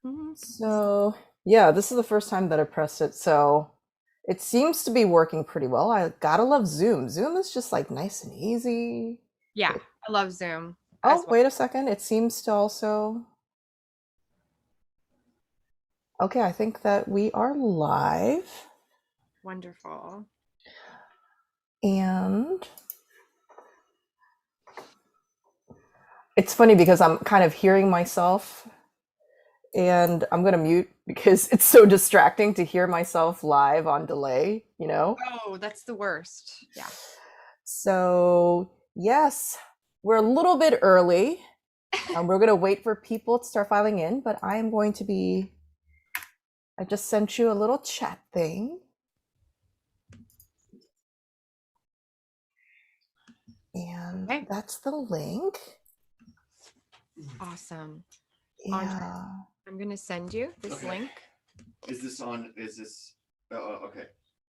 Mhm. So, yeah, this is the first time that I pressed it, so it seems to be working pretty well. I gotta love Zoom. Zoom is just like nice and easy. Yeah, I love Zoom as Oh, well. wait a second. It seems to also. Okay, I think that we are live. Wonderful. And it's funny because I'm kind of hearing myself and I'm gonna mute because it's so distracting to hear myself live on delay, you know? Oh, that's the worst. Yeah. So, yes, we're a little bit early. We're going to wait for people to start filing in, but I am going to be. I just sent you a little chat thing, and Okay. that's the link. Awesome. Andre, Yeah. I'm gonna send you this Okay. link. Is this on? Is this? Okay.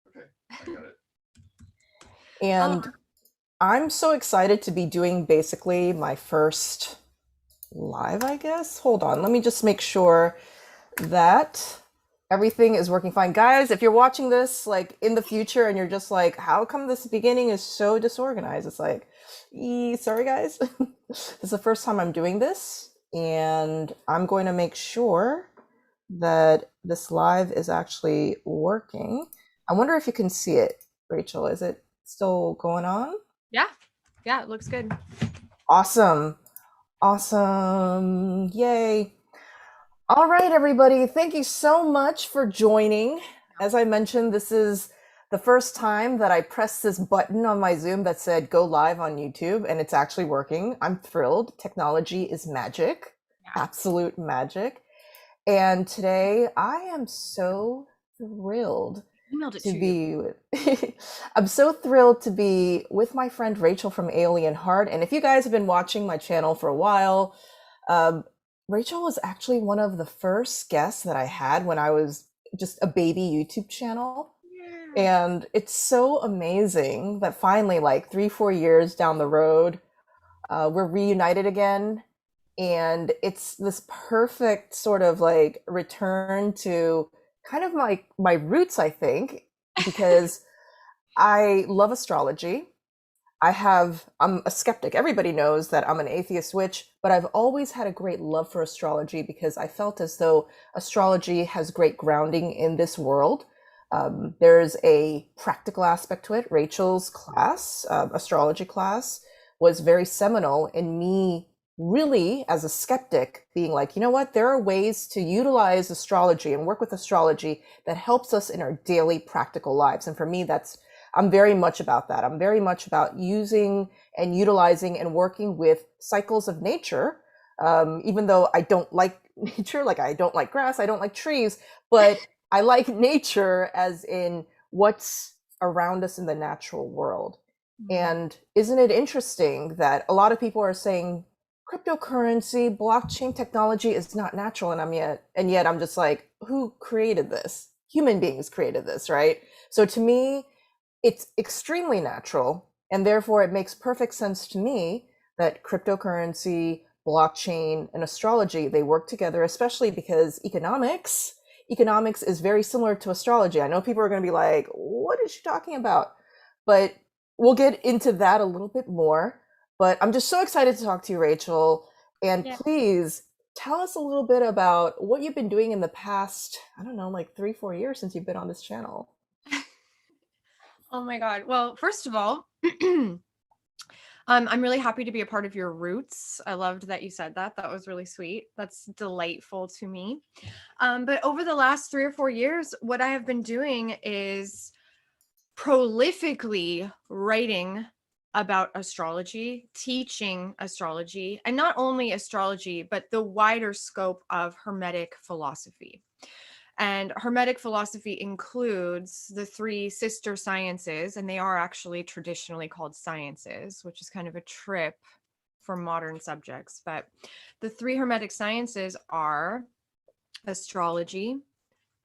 Okay. I got it. Oh, And I'm so excited to be doing basically my first live, I guess. Hold on. Let me just make sure that everything is working fine. Guys, if you're watching this like in the future and you're just like, how come this beginning is so disorganized? It's like, sorry guys. This is the first time I'm doing this, and I'm going to make sure that this live is actually working. I wonder if you can see it, Rachel. Is it still going on? yeah. Yeah, it looks good. Awesome. Awesome. Yay. All right, everybody. Thank you so much for joining. As I mentioned, this is the first time that I pressed this button on my Zoom that said go live on YouTube, and it's actually working. I'm thrilled. Technology is magic, Yeah. absolute magic. And today I am so thrilled Emailed it to to you. be I'm so thrilled to be with my friend Rachel from Aeolian Heart. And if you guys have been watching my channel for a while, um, Rachel was actually one of the first guests that I had when I was just a baby YouTube channel. Yeah. And it's so amazing that finally, like 3, 4 years down the road, we're reunited again. And it's this perfect sort of like return to kind of my roots, I think, because I love astrology. I'm a skeptic. Everybody knows that I'm an atheist witch, but I've always had a great love for astrology because I felt as though astrology has great grounding in this world. There's a practical aspect to it. Rachel's class, astrology class, was very seminal in me really as a skeptic being like, you know what, there are ways to utilize astrology and work with astrology that helps us in our daily practical lives. And for me, I'm very much about that. I'm very much about using and utilizing and working with cycles of nature. Even though I don't like nature, like I don't like grass, I don't like trees, but I like nature as in what's around us in the natural world. Mm. And isn't it interesting that a lot of people are saying cryptocurrency, blockchain technology is not natural, and yet I'm just like, who created this? Human beings created this, right? So to me, it's extremely natural, and therefore it makes perfect sense to me that cryptocurrency, blockchain, and astrology, they work together, especially because economics is very similar to astrology. I know people are going to be like, what is she talking about? But we'll get into that a little bit more. But I'm just so excited to talk to you, Rachel. And Yeah. please tell us a little bit about what you've been doing in the past, I don't know, like 3, 4 years since you've been on this channel. Oh my God. Well, first of all, I'm really happy to be a part of your roots. I loved that you said that. That was really sweet. That's delightful to me. But over the last 3 or 4 years, what I have been doing is prolifically writing about astrology, teaching astrology, and not only astrology, but the wider scope of Hermetic philosophy. And Hermetic philosophy includes the three sister sciences, and they are actually traditionally called sciences, which is kind of a trip for modern subjects. But the three Hermetic sciences are astrology,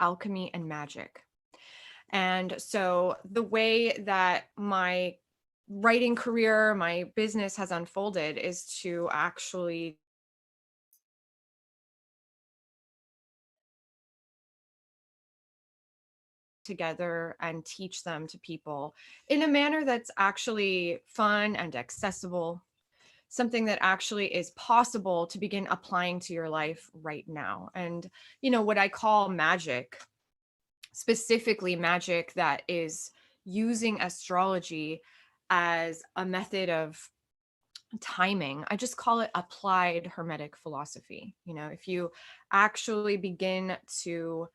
alchemy, and magic. And so the way that my writing career, my business has unfolded is to actually together and teach them to people in a manner that's actually fun and accessible, something that actually is possible to begin applying to your life right now. And, what I call magic, specifically magic that is using astrology as a method of timing, I just call it applied Hermetic philosophy. If you actually begin to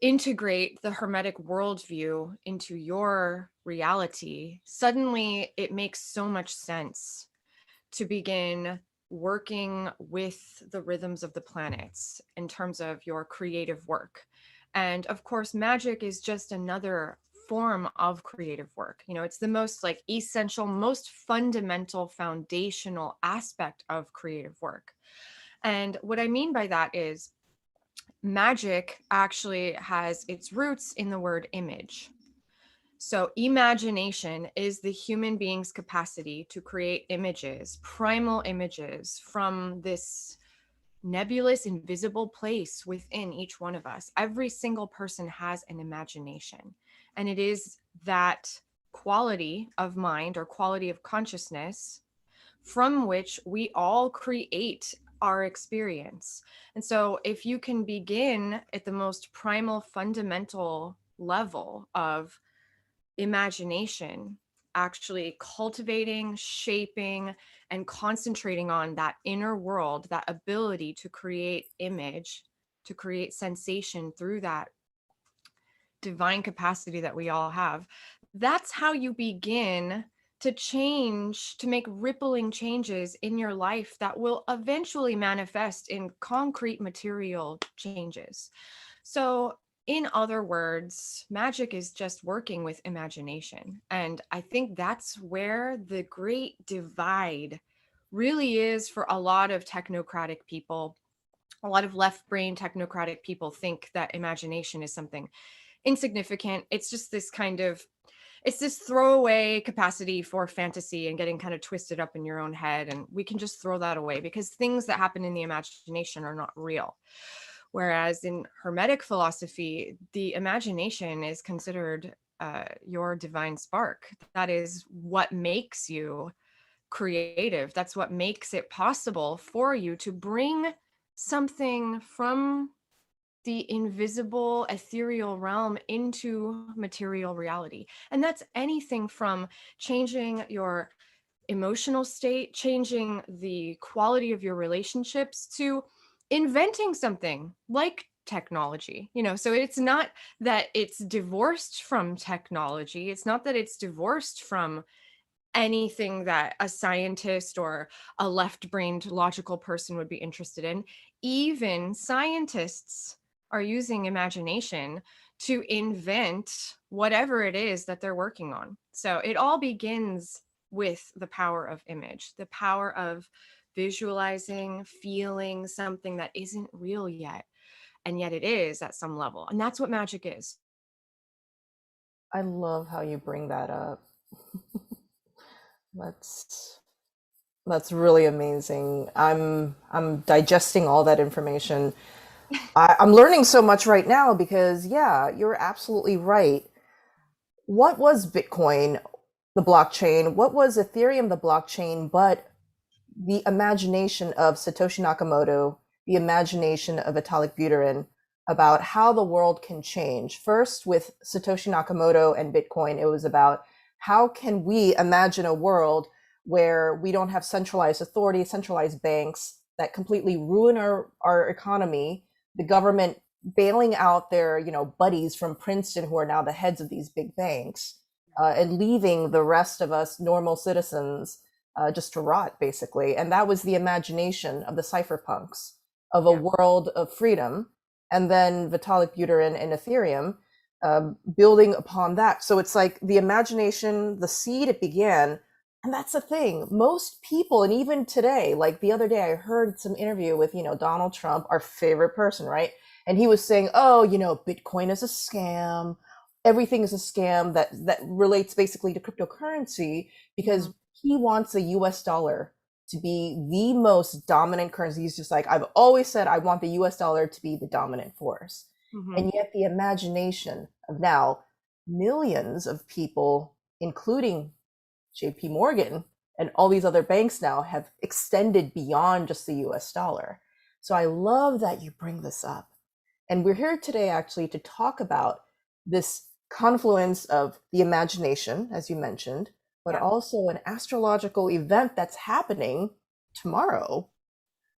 integrate the Hermetic worldview into your reality, suddenly it makes so much sense to begin working with the rhythms of the planets in terms of your creative work. And of course, magic is just another form of creative work. It's the most like essential, most fundamental, foundational aspect of creative work. And what I mean by that is magic actually has its roots in the word image. So, imagination is the human being's capacity to create images, primal images from this nebulous, invisible place within each one of us. Every single person has an imagination, and it is that quality of mind or quality of consciousness from which we all create our experience. And so, if you can begin at the most primal, fundamental level of imagination, actually cultivating, shaping, and concentrating on that inner world, that ability to create image, to create sensation through that divine capacity that we all have, that's how you begin to change, to make rippling changes in your life that will eventually manifest in concrete material changes. So, in other words, magic is just working with imagination. And I think that's where the great divide really is for a lot of technocratic people. A lot of left brain technocratic people think that imagination is something insignificant. It's just this kind of, it's this throwaway capacity for fantasy and getting kind of twisted up in your own head. And we can just throw that away because things that happen in the imagination are not real. Whereas in Hermetic philosophy, the imagination is considered your divine spark. That is what makes you creative. That's what makes it possible for you to bring something from the invisible, ethereal realm into material reality. And that's anything from changing your emotional state, changing the quality of your relationships, to inventing something like technology. So it's not that it's divorced from technology. It's not that it's divorced from anything that a scientist or a left-brained logical person would be interested in. Even scientists are using imagination to invent whatever it is that they're working on. So it all begins with the power of image, the power of visualizing, feeling something that isn't real yet, and yet it is at some level. And that's what magic is. I love how you bring that up. That's that's really amazing. I'm digesting all that information. I'm learning so much right now because yeah, you're absolutely right. What was Bitcoin, the blockchain? What was Ethereum, the blockchain? But the imagination of Satoshi Nakamoto, the imagination of Vitalik Buterin about how the world can change. First, with Satoshi Nakamoto and Bitcoin, it was about how can we imagine a world where we don't have centralized authority, centralized banks that completely ruin our economy, the government bailing out their buddies from Princeton who are now the heads of these big banks, and leaving the rest of us normal citizens just to rot, basically. And that was the imagination of the cypherpunks of a world of freedom. And then Vitalik Buterin and Ethereum building upon that. So it's like the imagination, the seed, it began. And that's the thing. Most people, and even today, like the other day, I heard some interview with, Donald Trump, our favorite person, right? And he was saying, oh, Bitcoin is a scam. Everything is a scam that relates basically to cryptocurrency because he wants the US dollar to be the most dominant currency. He's just like, I've always said I want the US dollar to be the dominant force. Mhm. And yet the imagination of now millions of people, including JP Morgan and all these other banks now, have extended beyond just the US dollar. So I love that you bring this up. And we're here today actually to talk about this confluence of the imagination, as you mentioned, but Yeah. also an astrological event that's happening tomorrow.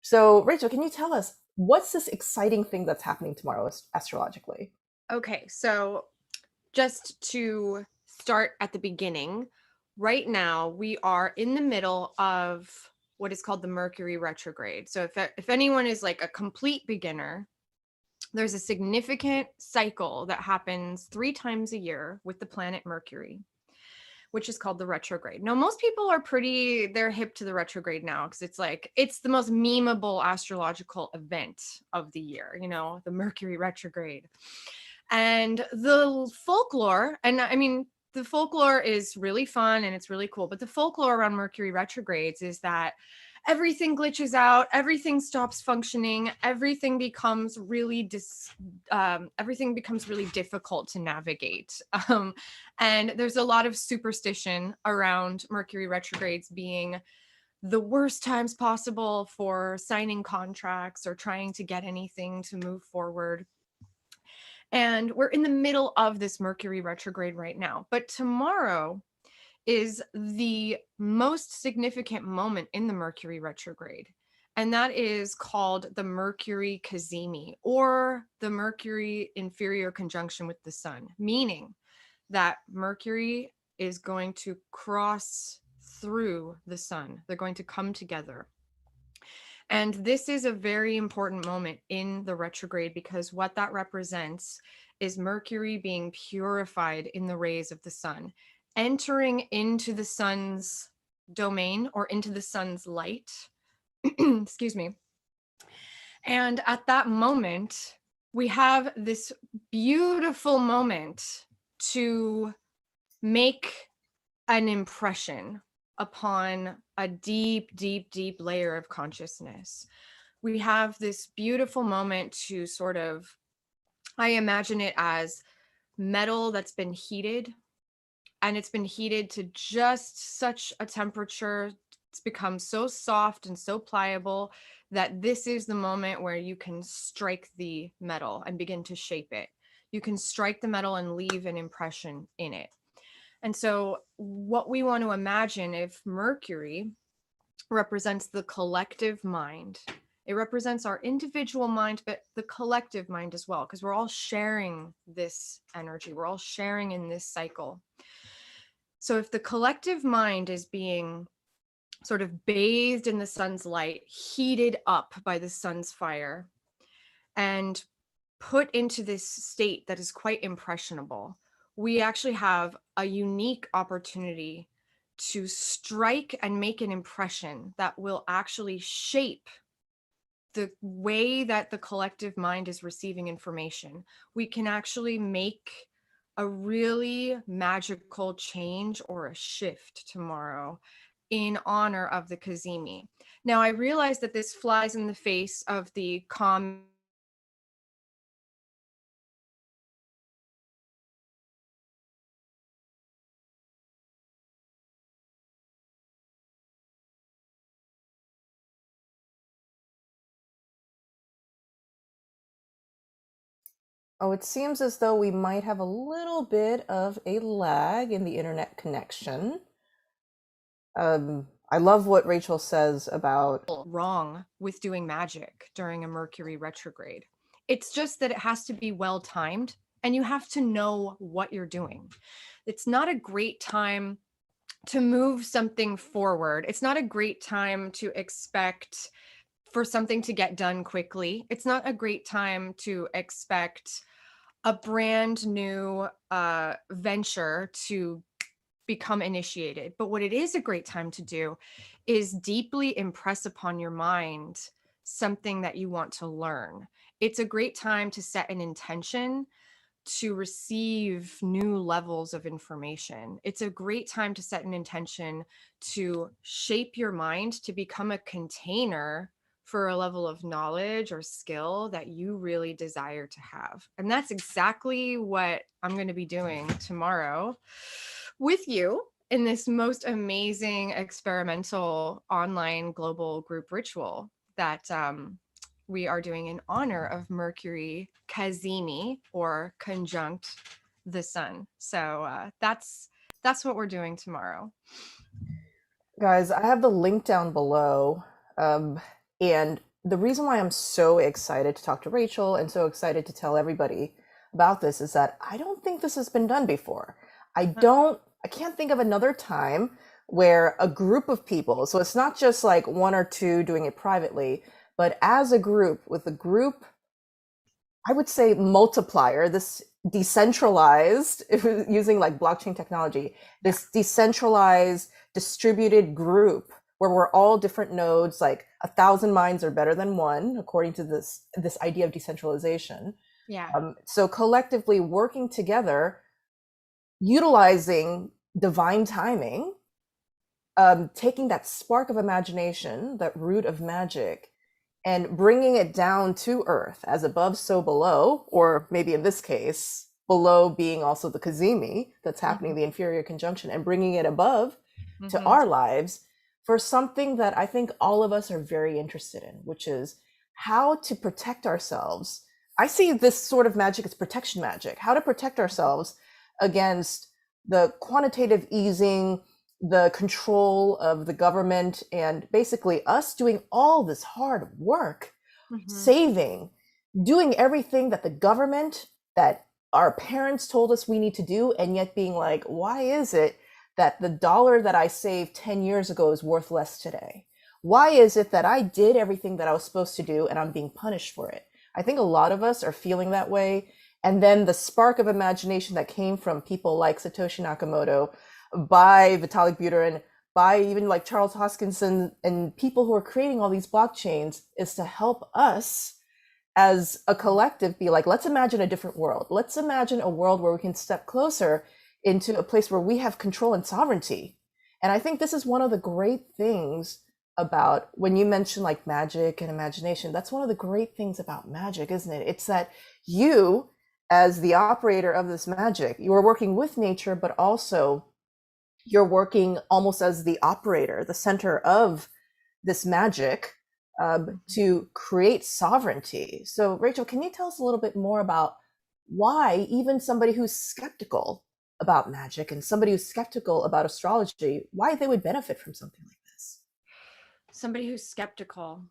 So, Rachel, can you tell us what's this exciting thing that's happening tomorrow astrologically? Okay, so just to start at the beginning, right now we are in the middle of what is called the Mercury retrograde. So if anyone is like a complete beginner, there's a significant cycle that happens 3 times a year with the planet Mercury, which is called the retrograde. Now, most people are they're hip to the retrograde now because it's like, it's the most memeable astrological event of the year, the Mercury retrograde. And the folklore, and I mean, the folklore is really fun and it's really cool, but the folklore around Mercury retrogrades is that everything glitches out, everything stops functioning, everything becomes really everything becomes really difficult to navigate. And there's a lot of superstition around Mercury retrogrades being the worst times possible for signing contracts or trying to get anything to move forward. And we're in the middle of this Mercury retrograde right now. But tomorrow is the most significant moment in the Mercury retrograde. And that is called the Mercury kazimi, or the Mercury inferior conjunction with the sun, meaning that Mercury is going to cross through the sun. They're going to come together. And this is a very important moment in the retrograde because what that represents is Mercury being purified in the rays of the sun, entering into the sun's domain or into the sun's light. Excuse me. And at that moment, we have this beautiful moment to make an impression upon a deep, deep, deep layer of consciousness. We have this beautiful moment to sort of, I imagine it as metal that's been heated, and it's been heated to just such a temperature. It's become so soft and so pliable that this is the moment where you can strike the metal and begin to shape it. You can strike the metal and leave an impression in it. And so, what we want to imagine, if Mercury represents the collective mind, it represents our individual mind, but the collective mind as well, because we're all sharing this energy, we're all sharing in this cycle. So, if the collective mind is being sort of bathed in the sun's light, heated up by the sun's fire, and put into this state that is quite impressionable, we actually have a unique opportunity to strike and make an impression that will actually shape the way that the collective mind is receiving information. We can actually make a really magical change or a shift tomorrow in honor of the kazimi. Now, I realize that this flies in the face of the common. Oh, it seems as though we might have a little bit of a lag in the internet connection. I love what Rachel says about. Wrong with doing magic during a Mercury retrograde. It's just that it has to be well timed and you have to know what you're doing. It's not a great time to move something forward. It's not a great time to expect for something to get done quickly. It's not a great time to expect a brand new venture to become initiated. But what it is a great time to do is deeply impress upon your mind something that you want to learn. It's a great time to set an intention to receive new levels of information. It's a great time to set an intention to shape your mind to become a container for a level of knowledge or skill that you really desire to have. And that's exactly what I'm going to be doing tomorrow with you in this most amazing experimental online global group ritual that we are doing in honor of Mercury kazimi, or conjunct the sun. So that's what we're doing tomorrow. Guys, I have the link down below. And the reason why I'm so excited to talk to Rachel and so excited to tell everybody about this is that I don't think this has been done before. I can't think of another time where a group of people, so it's not just like one or two doing it privately, but as a group, with a group, I would say multiplier, this decentralized, using like blockchain technology, this decentralized distributed group where we're all different nodes, like 1,000 minds are better than one, according to this idea of decentralization. Yeah. So collectively working together, utilizing divine timing, taking that spark of imagination, that root of magic, and bringing it down to earth, as above so below, or maybe in this case below being also the kazimi that's happening, the inferior conjunction, and bringing it above to our lives for something that I think all of us are very interested in, which is how to protect ourselves. I see this sort of magic as protection magic, how to protect ourselves against the quantitative easing, the control of the government, and basically us doing all this hard work, saving, doing everything that the government, that our parents told us we need to do, and yet being like, why is it that the dollar that I saved 10 years ago is worth less today? Why is it that I did everything that I was supposed to do and I'm being punished for it? I think a lot of us are feeling that way. And then the spark of imagination that came from people like Satoshi Nakamoto, by Vitalik Buterin, by even like Charles Hoskinson, and people who are creating all these blockchains, is to help us as a collective be like, let's imagine a different world. Let's imagine a world where we can step closer into a place where we have control and sovereignty. And I think this is one of the great things about, when you mention like magic and imagination, that's one of the great things about magic, isn't it? It's that you, as the operator of this magic, you are working with nature, but also you're working almost as the operator, the center of this magic, to create sovereignty. So Rachel, can you tell us a little bit more about why even somebody who's skeptical about magic and somebody who's skeptical about astrology, why they would benefit from something like this? Somebody who's skeptical.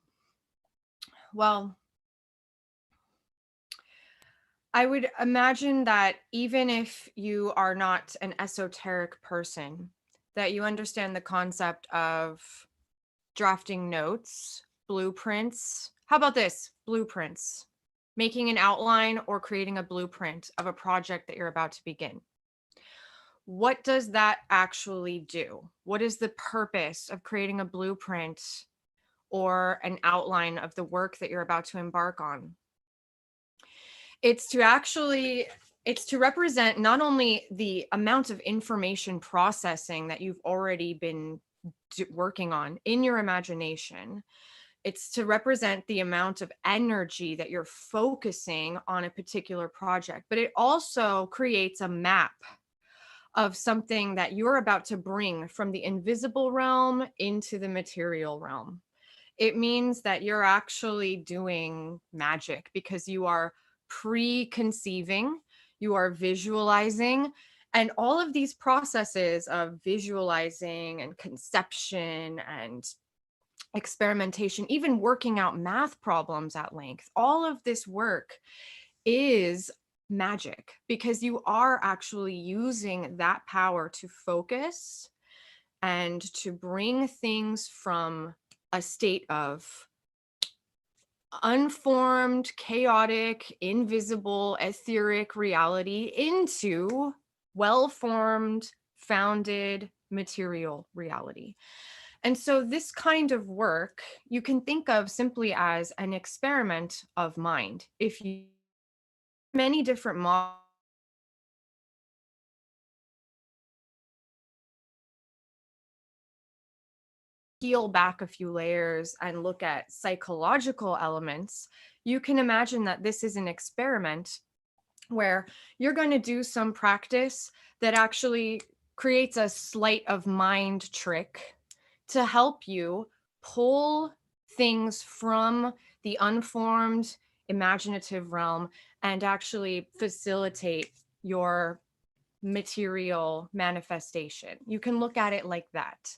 Well, I would imagine that even if you are not an esoteric person, that you understand the concept of drafting notes, blueprints. How about this? Blueprints. Making an outline or creating a blueprint of a project that you're about to begin. What does that actually do? What is the purpose of creating a blueprint or an outline of the work that you're about to embark on? It's to represent not only the amount of information processing that you've already been working on in your imagination. It's to represent the amount of energy that you're focusing on a particular project, but it also creates a map of something that you're about to bring from the invisible realm into the material realm. It means that you're actually doing magic because you are preconceiving, you are visualizing, and all of these processes of visualizing and conception and experimentation, even working out math problems at length, all of this work is magic because you are actually using that power to focus and to bring things from a state of unformed, chaotic, invisible, etheric reality into well-formed, founded material reality. And so this kind of work you can think of simply as an experiment of mind. If you many different models peel back a few layers and look at psychological elements, you can imagine that this is an experiment where you're going to do some practice that actually creates a sleight of mind trick to help you pull things from the unformed imaginative realm and actually facilitate your material manifestation. You can look at it like that.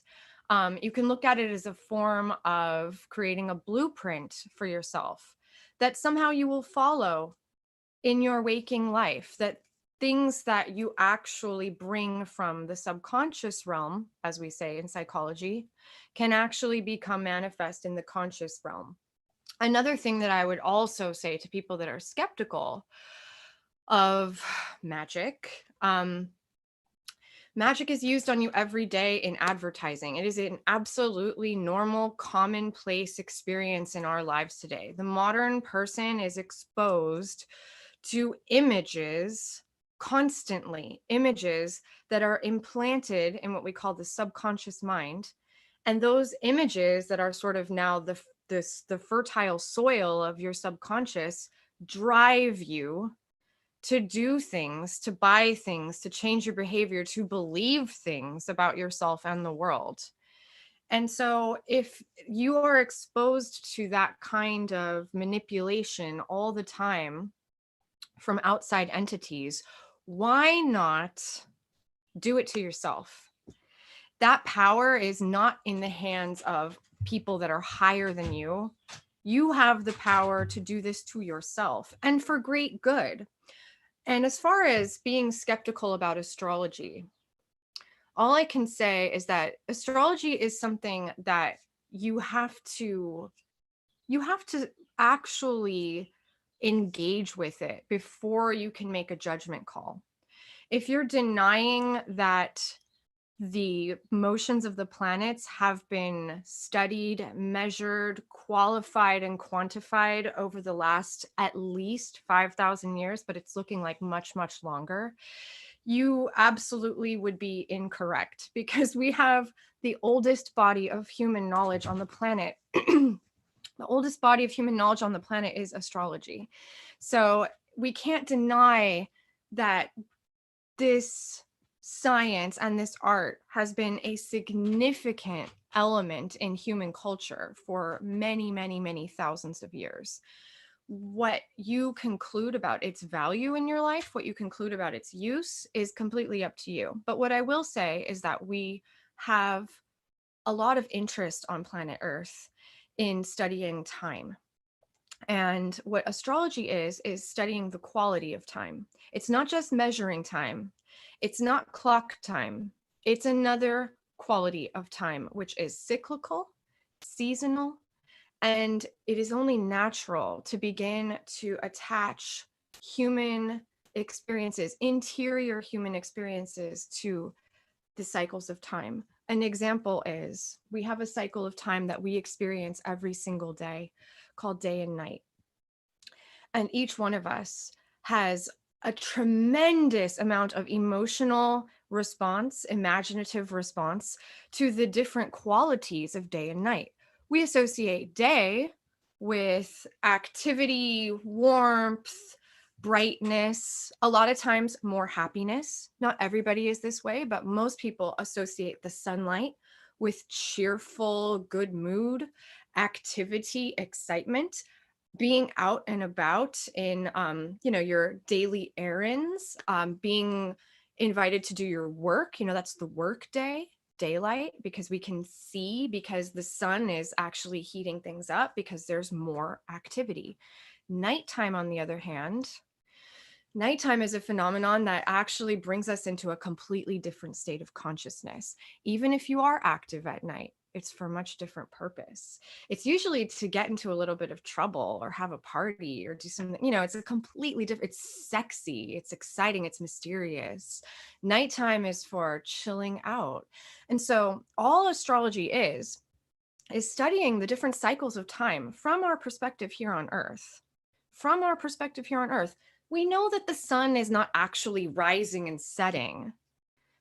You can look at it as a form of creating a blueprint for yourself that somehow you will follow in your waking life, that things that you actually bring from the subconscious realm, as we say in psychology, can actually become manifest in the conscious realm. Another thing that I would also say to people that are skeptical of magic, magic is used on you every day in advertising. It is an absolutely normal, commonplace experience in our lives today. The modern person is exposed to images constantly, images that are implanted in what we call the subconscious mind. And those images that are sort of now the fertile soil of your subconscious drive you to do things, to buy things, to change your behavior, to believe things about yourself and the world. And so, if you are exposed to that kind of manipulation all the time from outside entities, why not do it to yourself? That power is not in the hands of people that are higher than you. You have the power to do this to yourself and for great good. And as far as being skeptical about astrology, all I can say is that astrology is something that you have to you have to actually engage with it before you can make a judgment call. If you're denying that the motions of the planets have been studied, measured, qualified, and quantified over the last at least 5,000 years, but it's looking like much, much longer, you absolutely would be incorrect because we have the oldest body of human knowledge on the planet. The oldest body of human knowledge on the planet is astrology. So we can't deny that this science and this art has been a significant element in human culture for many, many, many thousands of years. What you conclude about its value in your life, what you conclude about its use, is completely up to you. But what I will say is that we have a lot of interest on planet Earth in studying time. And what astrology is studying the quality of time. It's not just measuring time, it's not clock time, it's another quality of time, which is cyclical, seasonal, and it is only natural to begin to attach human experiences, interior human experiences, to the cycles of time. An example is we have a cycle of time that we experience every single day called day and night. And each one of us has a tremendous amount of emotional response, imaginative response to the different qualities of day and night. We associate day with activity, warmth, brightness, a lot of times more happiness. Not everybody is this way, but most people associate the sunlight with cheerful, good mood, activity, excitement, being out and about in your daily errands, being invited to do your work, that's the work day, daylight, because we can see, because the sun is actually heating things up, because there's more activity. Nighttime, on the other hand, nighttime is a phenomenon that actually brings us into a completely different state of consciousness. Even if you are active at night, it's for a much different purpose. It's usually to get into a little bit of trouble or have a party or do something, it's a completely different, it's sexy, it's exciting, it's mysterious. Nighttime is for chilling out. And so all astrology is studying the different cycles of time from our perspective here on Earth. From our perspective here on Earth, we know that the sun is not actually rising and setting.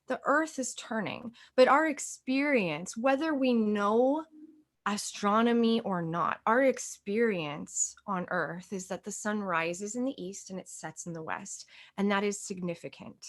The earth is turning, but our experience, whether we know astronomy or not, our experience on earth is that the sun rises in the east and it sets in the west, and that is significant.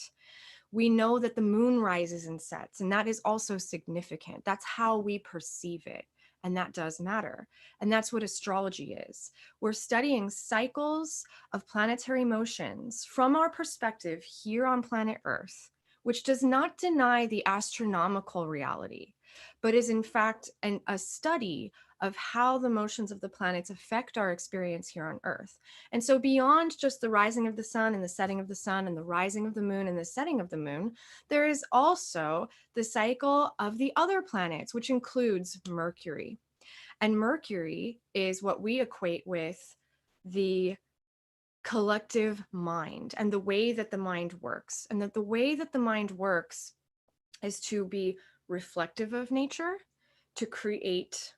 We know that the moon rises and sets, and that is also significant. That's how we perceive it, and that does matter. And that's what astrology is. We're studying cycles of planetary motions from our perspective here on planet Earth, which does not deny the astronomical reality, but is in fact a study of how the motions of the planets affect our experience here on Earth. And so beyond just the rising of the sun and the setting of the sun and the rising of the moon and the setting of the moon, there is also the cycle of the other planets, which includes Mercury. And Mercury is what we equate with the collective mind and the way that the mind works. And that the way that the mind works is to be reflective of nature, to create,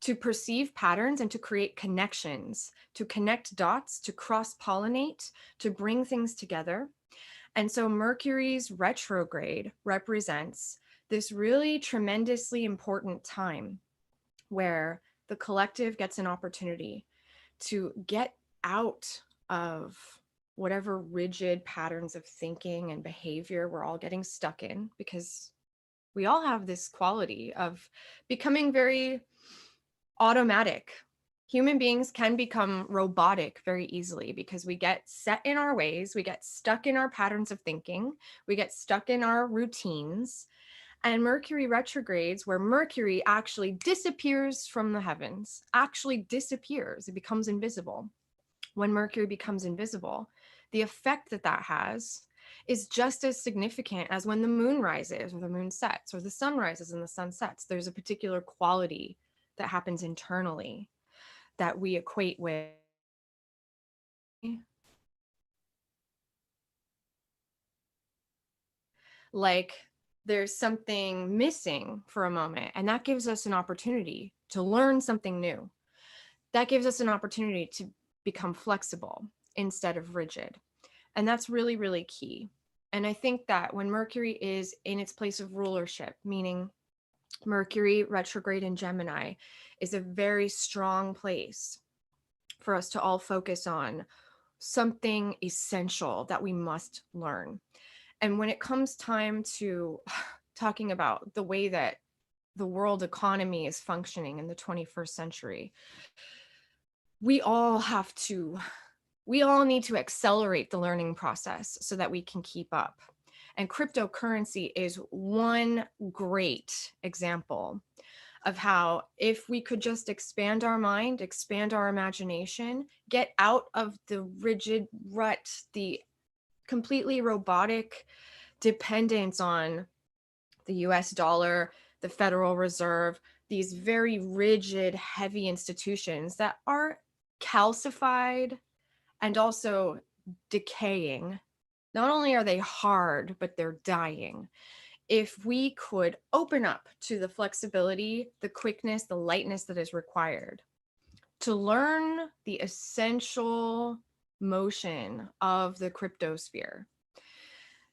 to perceive patterns and to create connections, to connect dots, to cross-pollinate, to bring things together. And so Mercury's retrograde represents this really tremendously important time where the collective gets an opportunity to get out of whatever rigid patterns of thinking and behavior we're all getting stuck in, because we all have this quality of becoming very automatic. Human beings can become robotic very easily because we get set in our ways, we get stuck in our patterns of thinking, we get stuck in our routines. And Mercury retrogrades, where Mercury actually disappears from the heavens, actually disappears, it becomes invisible. When Mercury becomes invisible, the effect that that has is just as significant as when the moon rises or the moon sets or the sun rises and the sun sets. There's a particular quality that happens internally that we equate with like there's something missing for a moment, and that gives us an opportunity to learn something new. That gives us an opportunity to become flexible instead of rigid. And that's really, really key. And I think that when Mercury is in its place of rulership, meaning Mercury retrograde in Gemini, is a very strong place for us to all focus on something essential that we must learn. And when it comes time to talking about the way that the world economy is functioning in the 21st century, we all need to accelerate the learning process so that we can keep up. And cryptocurrency is one great example of how if we could just expand our mind, expand our imagination, get out of the rigid rut, the completely robotic dependence on the US dollar, the Federal Reserve, these very rigid, heavy institutions that are calcified and also decaying. Not only are they hard, but they're dying. If we could open up to the flexibility, the quickness, the lightness that is required to learn the essential motion of the cryptosphere,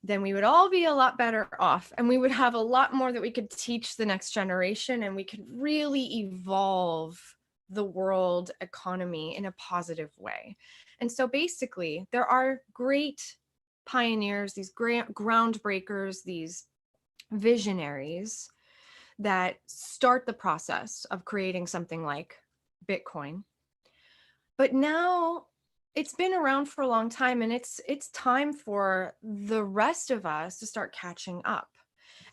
then we would all be a lot better off, and we would have a lot more that we could teach the next generation, and we could really evolve the world economy in a positive way. And so basically, there are great pioneers, these groundbreakers, these visionaries that start the process of creating something like Bitcoin. But now it's been around for a long time, and it's time for the rest of us to start catching up.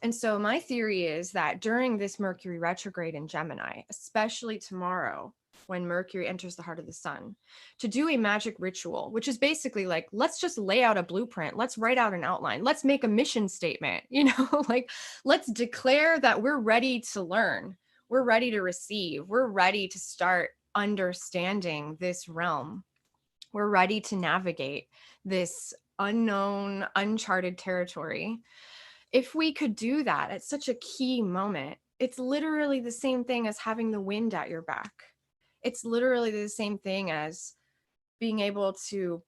And so my theory is that during this Mercury retrograde in Gemini, especially tomorrow, when Mercury enters the heart of the sun, to do a magic ritual, which is basically like, let's just lay out a blueprint. Let's write out an outline. Let's make a mission statement, like let's declare that we're ready to learn. We're ready to receive. We're ready to start understanding this realm. We're ready to navigate this unknown, uncharted territory. If we could do that at such a key moment, it's literally the same thing as having the wind at your back. It's literally the same thing as being able to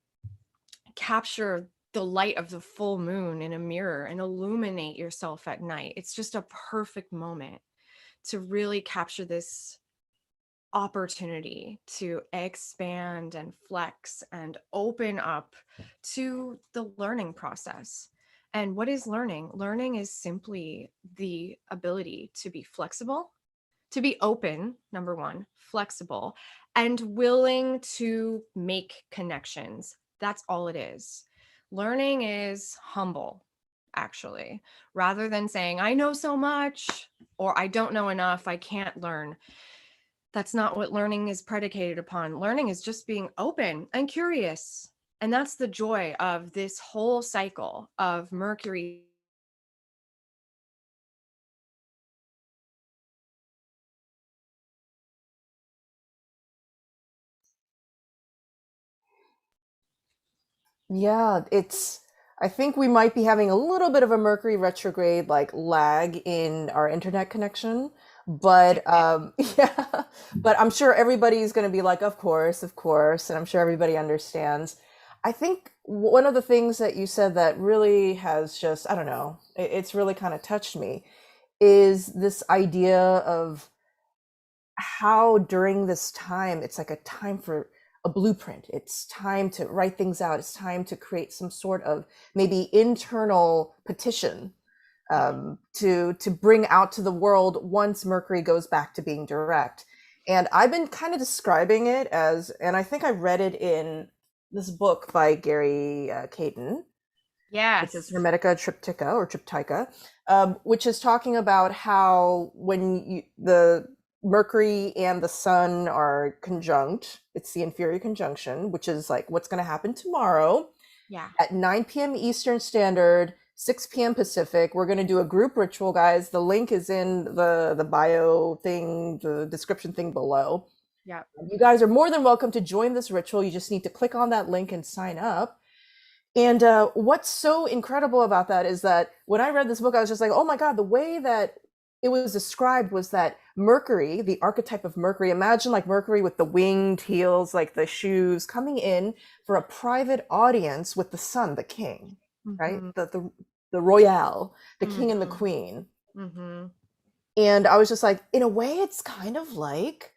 capture the light of the full moon in a mirror and illuminate yourself at night. It's just a perfect moment to really capture this opportunity to expand and flex and open up to the learning process. And what is learning? Learning is simply the ability to be flexible, to be open, number one, flexible, and willing to make connections. That's all it is. Learning is humble, actually, rather than saying, I know so much or I don't know enough, I can't learn. That's not what learning is predicated upon. Learning is just being open and curious. And that's the joy of this whole cycle of Mercury. Yeah, I think we might be having a little bit of a Mercury retrograde like lag in our internet connection, but yeah, but I'm sure everybody's going to be like, of course, and I'm sure everybody understands. I think one of the things that you said that really has just, I don't know, it's really kind of touched me is this idea of how during this time it's like a time for a blueprint. It's time to write things out. It's time to create some sort of maybe internal petition to bring out to the world once Mercury goes back to being direct. And I've been kind of describing it as, and I think I read it in this book by Gary Caton, which is Yes. Hermetica Triptycha or Triptycha, which is talking about how when the Mercury and the Sun are conjunct, it's the inferior conjunction, which is like what's going to happen tomorrow Yeah. at 9 p.m. Eastern Standard, 6 p.m. Pacific. We're going to do a group ritual, guys. The link is in the bio thing, the description thing below. Yeah. You guys are more than welcome to join this ritual. You just need to click on that link and sign up. And what's so incredible about that is that when I read this book, I was just like, oh my God, the way that it was described was that Mercury, the archetype of Mercury, imagine like Mercury with the winged heels, like the shoes, coming in for a private audience with the sun, the king, right? Mm-hmm. The royale, the king and the Mm-hmm. queen. Mm-hmm. And I was just like, in a way, it's kind of like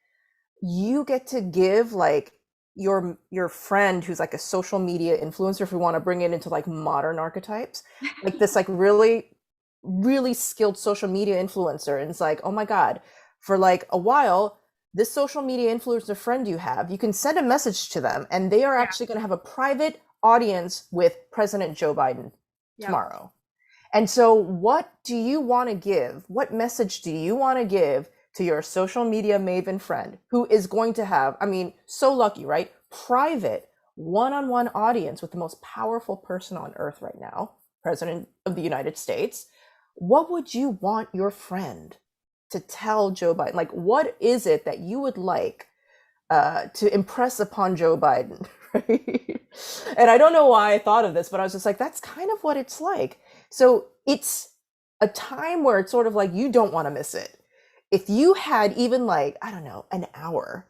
you get to give like your friend who's like a social media influencer, if we want to bring it into like modern archetypes, like this like really skilled social media influencer, and it's like, oh my God, for like a while this social media influencer friend you have, you can send a message to them and they are Yeah. actually going to have a private audience with President Joe Biden Yep. tomorrow. And so what do you want to give? What message do you want to give to your social media maven friend who is going to have, I mean, so lucky, right? Private one-on-one audience with the most powerful person on earth right now, President of the United States. What would you want your friend to tell Joe Biden? Like, what is it that you would like to impress upon Joe Biden? Right? And I don't know why I thought of this, but I was just like, that's kind of what it's like. So it's a time where it's sort of like you don't want to miss it. If you had even like, I don't know, an hour,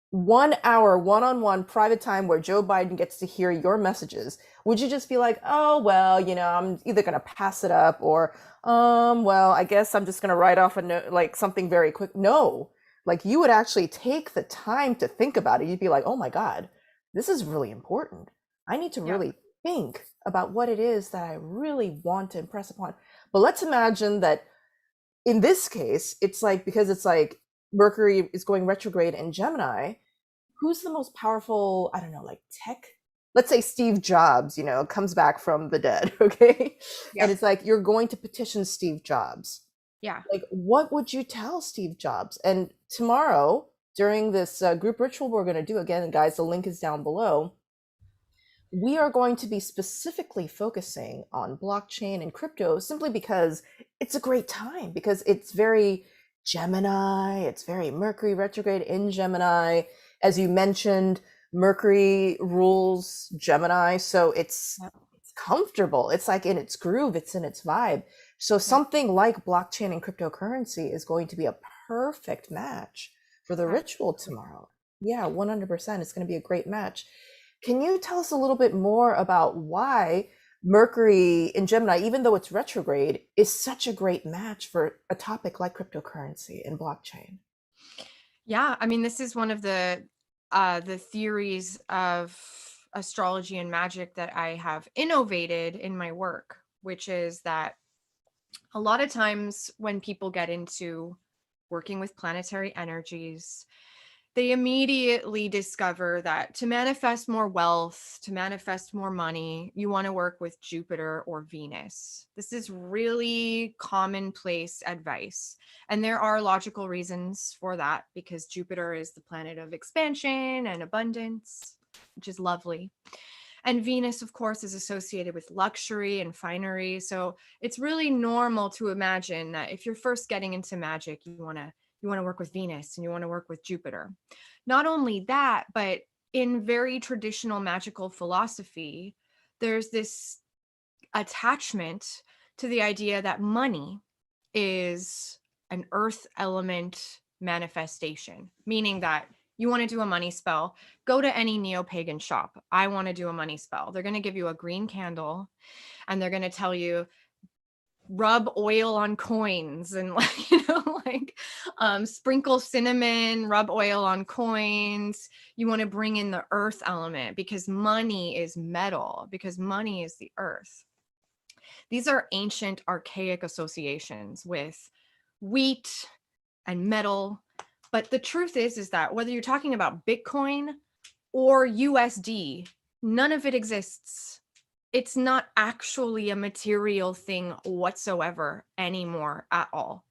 1 hour one-on-one private time where Joe Biden gets to hear your messages, would you just be like, oh, well, you know, I'm either going to pass it up or, well, I guess I'm just going to write off a note, like something very quick. No, like you would actually take the time to think about it. You'd be like, oh my God, this is really important. I need to Yep. really think about what it is that I really want to impress upon. But let's imagine that in this case, it's like, because it's like Mercury is going retrograde in Gemini, who's the most powerful, I don't know, like tech? Let's say Steve Jobs, you know, comes back from the dead, okay? Yep. And it's like, you're going to petition Steve Jobs. Yeah. Like, what would you tell Steve Jobs? And tomorrow, during this group ritual we're going to do, again, guys, the link is down below, we are going to be specifically focusing on blockchain and crypto simply because it's a great time, because it's very Gemini, it's very Mercury retrograde in Gemini. As you mentioned, Mercury rules Gemini, so it's Yep. comfortable. It's like in its groove, it's in its vibe. So Yep. something like blockchain and cryptocurrency is going to be a perfect match for the ritual tomorrow. Yeah, 100%. It's going to be a great match. Can you tell us a little bit more about why Mercury in Gemini, even though it's retrograde, is such a great match for a topic like cryptocurrency and blockchain. Yeah, I mean, this is one of the theories of astrology and magic that I have innovated in my work, which is that a lot of times when people get into working with planetary energies, they immediately discover that to manifest more wealth, to manifest more money, you want to work with Jupiter or Venus. This is really commonplace advice. And there are logical reasons for that because Jupiter is the planet of expansion and abundance, which is lovely. And Venus, of course, is associated with luxury and finery. So it's really normal to imagine that if you're first getting into magic, you want to work with Venus and you want to work with Jupiter. Not only that, but in very traditional magical philosophy, there's this attachment to the idea that money is an earth element manifestation, meaning that you want to do a money spell, go to any neo-pagan shop. I want to do a money spell. They're going to give you a green candle and they're going to tell you rub oil on coins and like sprinkle cinnamon, rub oil on coins. You want to bring in the earth element because money is metal, because money is the earth. These are ancient archaic associations with wheat and metal. But the truth is that whether you're talking about Bitcoin or USD, none of it exists. It's not actually a material thing whatsoever anymore at all.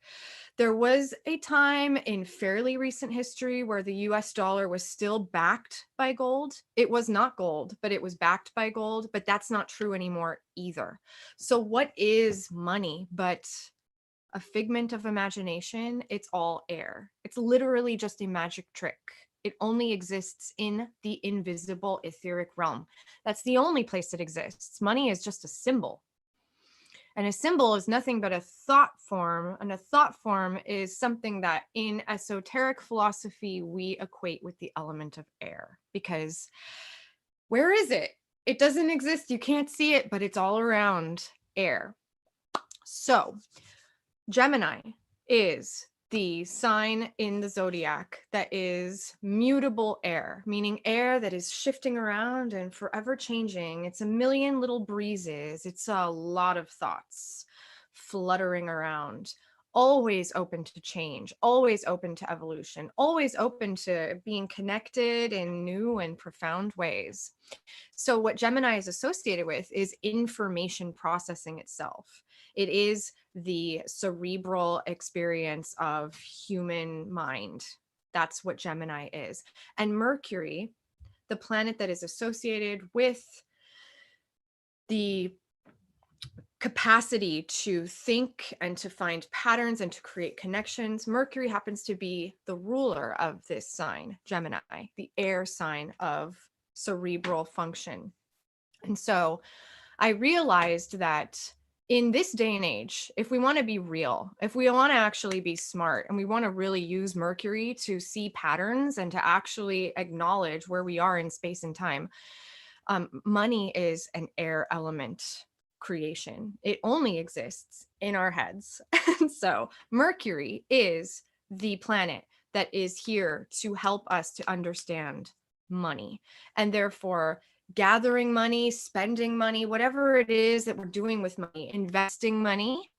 There was a time in fairly recent history where the US dollar was still backed by gold. It was not gold, but it was backed by gold, but that's not true anymore either. So what is money but a figment of imagination? It's all air. It's literally just a magic trick. It only exists in the invisible etheric realm. That's the only place it exists. Money is just a symbol. And a symbol is nothing but a thought form. And a thought form is something that in esoteric philosophy, we equate with the element of air. Because where is it? It doesn't exist. You can't see it, but it's all around air. So Gemini is the sign in the zodiac that is mutable air, meaning air that is shifting around and forever changing. It's a million little breezes. It's a lot of thoughts fluttering around, always open to change, always open to evolution, always open to being connected in new and profound ways. So what Gemini is associated with is information processing itself. It is the cerebral experience of human mind. That's what Gemini is. And Mercury, the planet that is associated with the capacity to think and to find patterns and to create connections. Mercury happens to be the ruler of this sign, Gemini, the air sign of cerebral function. And so I realized that in this day and age, if we want to be real, if we want to actually be smart and we want to really use Mercury to see patterns and to actually acknowledge where we are in space and time, money is an air element creation. It only exists in our heads. And so Mercury is the planet that is here to help us to understand money. And therefore, gathering money, spending money, whatever it is that we're doing with money, investing money,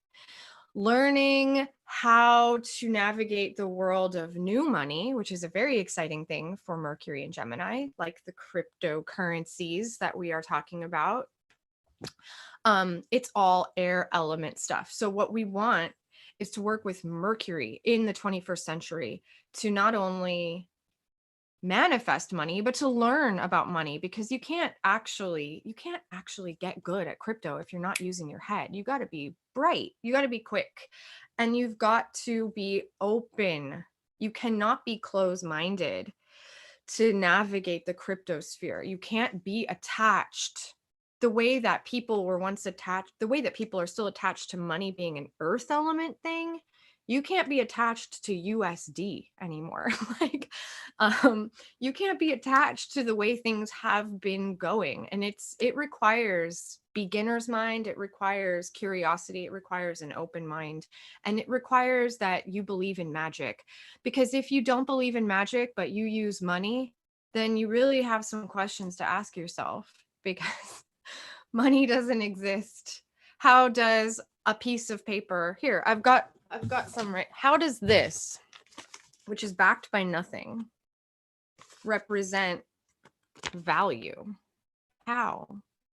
learning how to navigate the world of new money, which is a very exciting thing for Mercury and Gemini, like the cryptocurrencies that we are talking about. It's all air element stuff. So what we want is to work with Mercury in the 21st century to not only manifest money, but to learn about money, because you can't actually get good at crypto if you're not using your head. You got to be bright, you got to be quick, and you've got to be open. You cannot be closed-minded to navigate the crypto sphere. You can't be attached the way that people were once attached, the way that people are still attached to money being an earth element thing. You can't be attached to USD anymore. Like, you can't be attached to the way things have been going. And it requires beginner's mind, it requires curiosity, it requires an open mind, and it requires that you believe in magic. Because if you don't believe in magic, but you use money, then you really have some questions to ask yourself, because money doesn't exist. How does a piece of paper here, I've got some, right? How does this, which is backed by nothing, represent value? How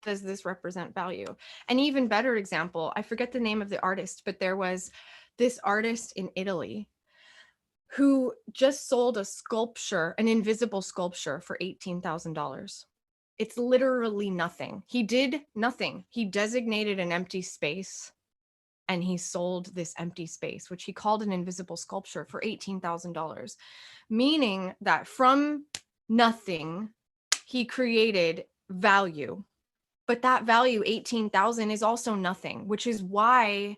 does this represent value? An even better example, I forget the name of the artist, but there was this artist in Italy who just sold a sculpture, an invisible sculpture, for $18,000. It's literally nothing. He did nothing. He designated an empty space and he sold this empty space, which he called an invisible sculpture, for $18,000, meaning that from nothing, he created value. But that value, 18,000, is also nothing, which is why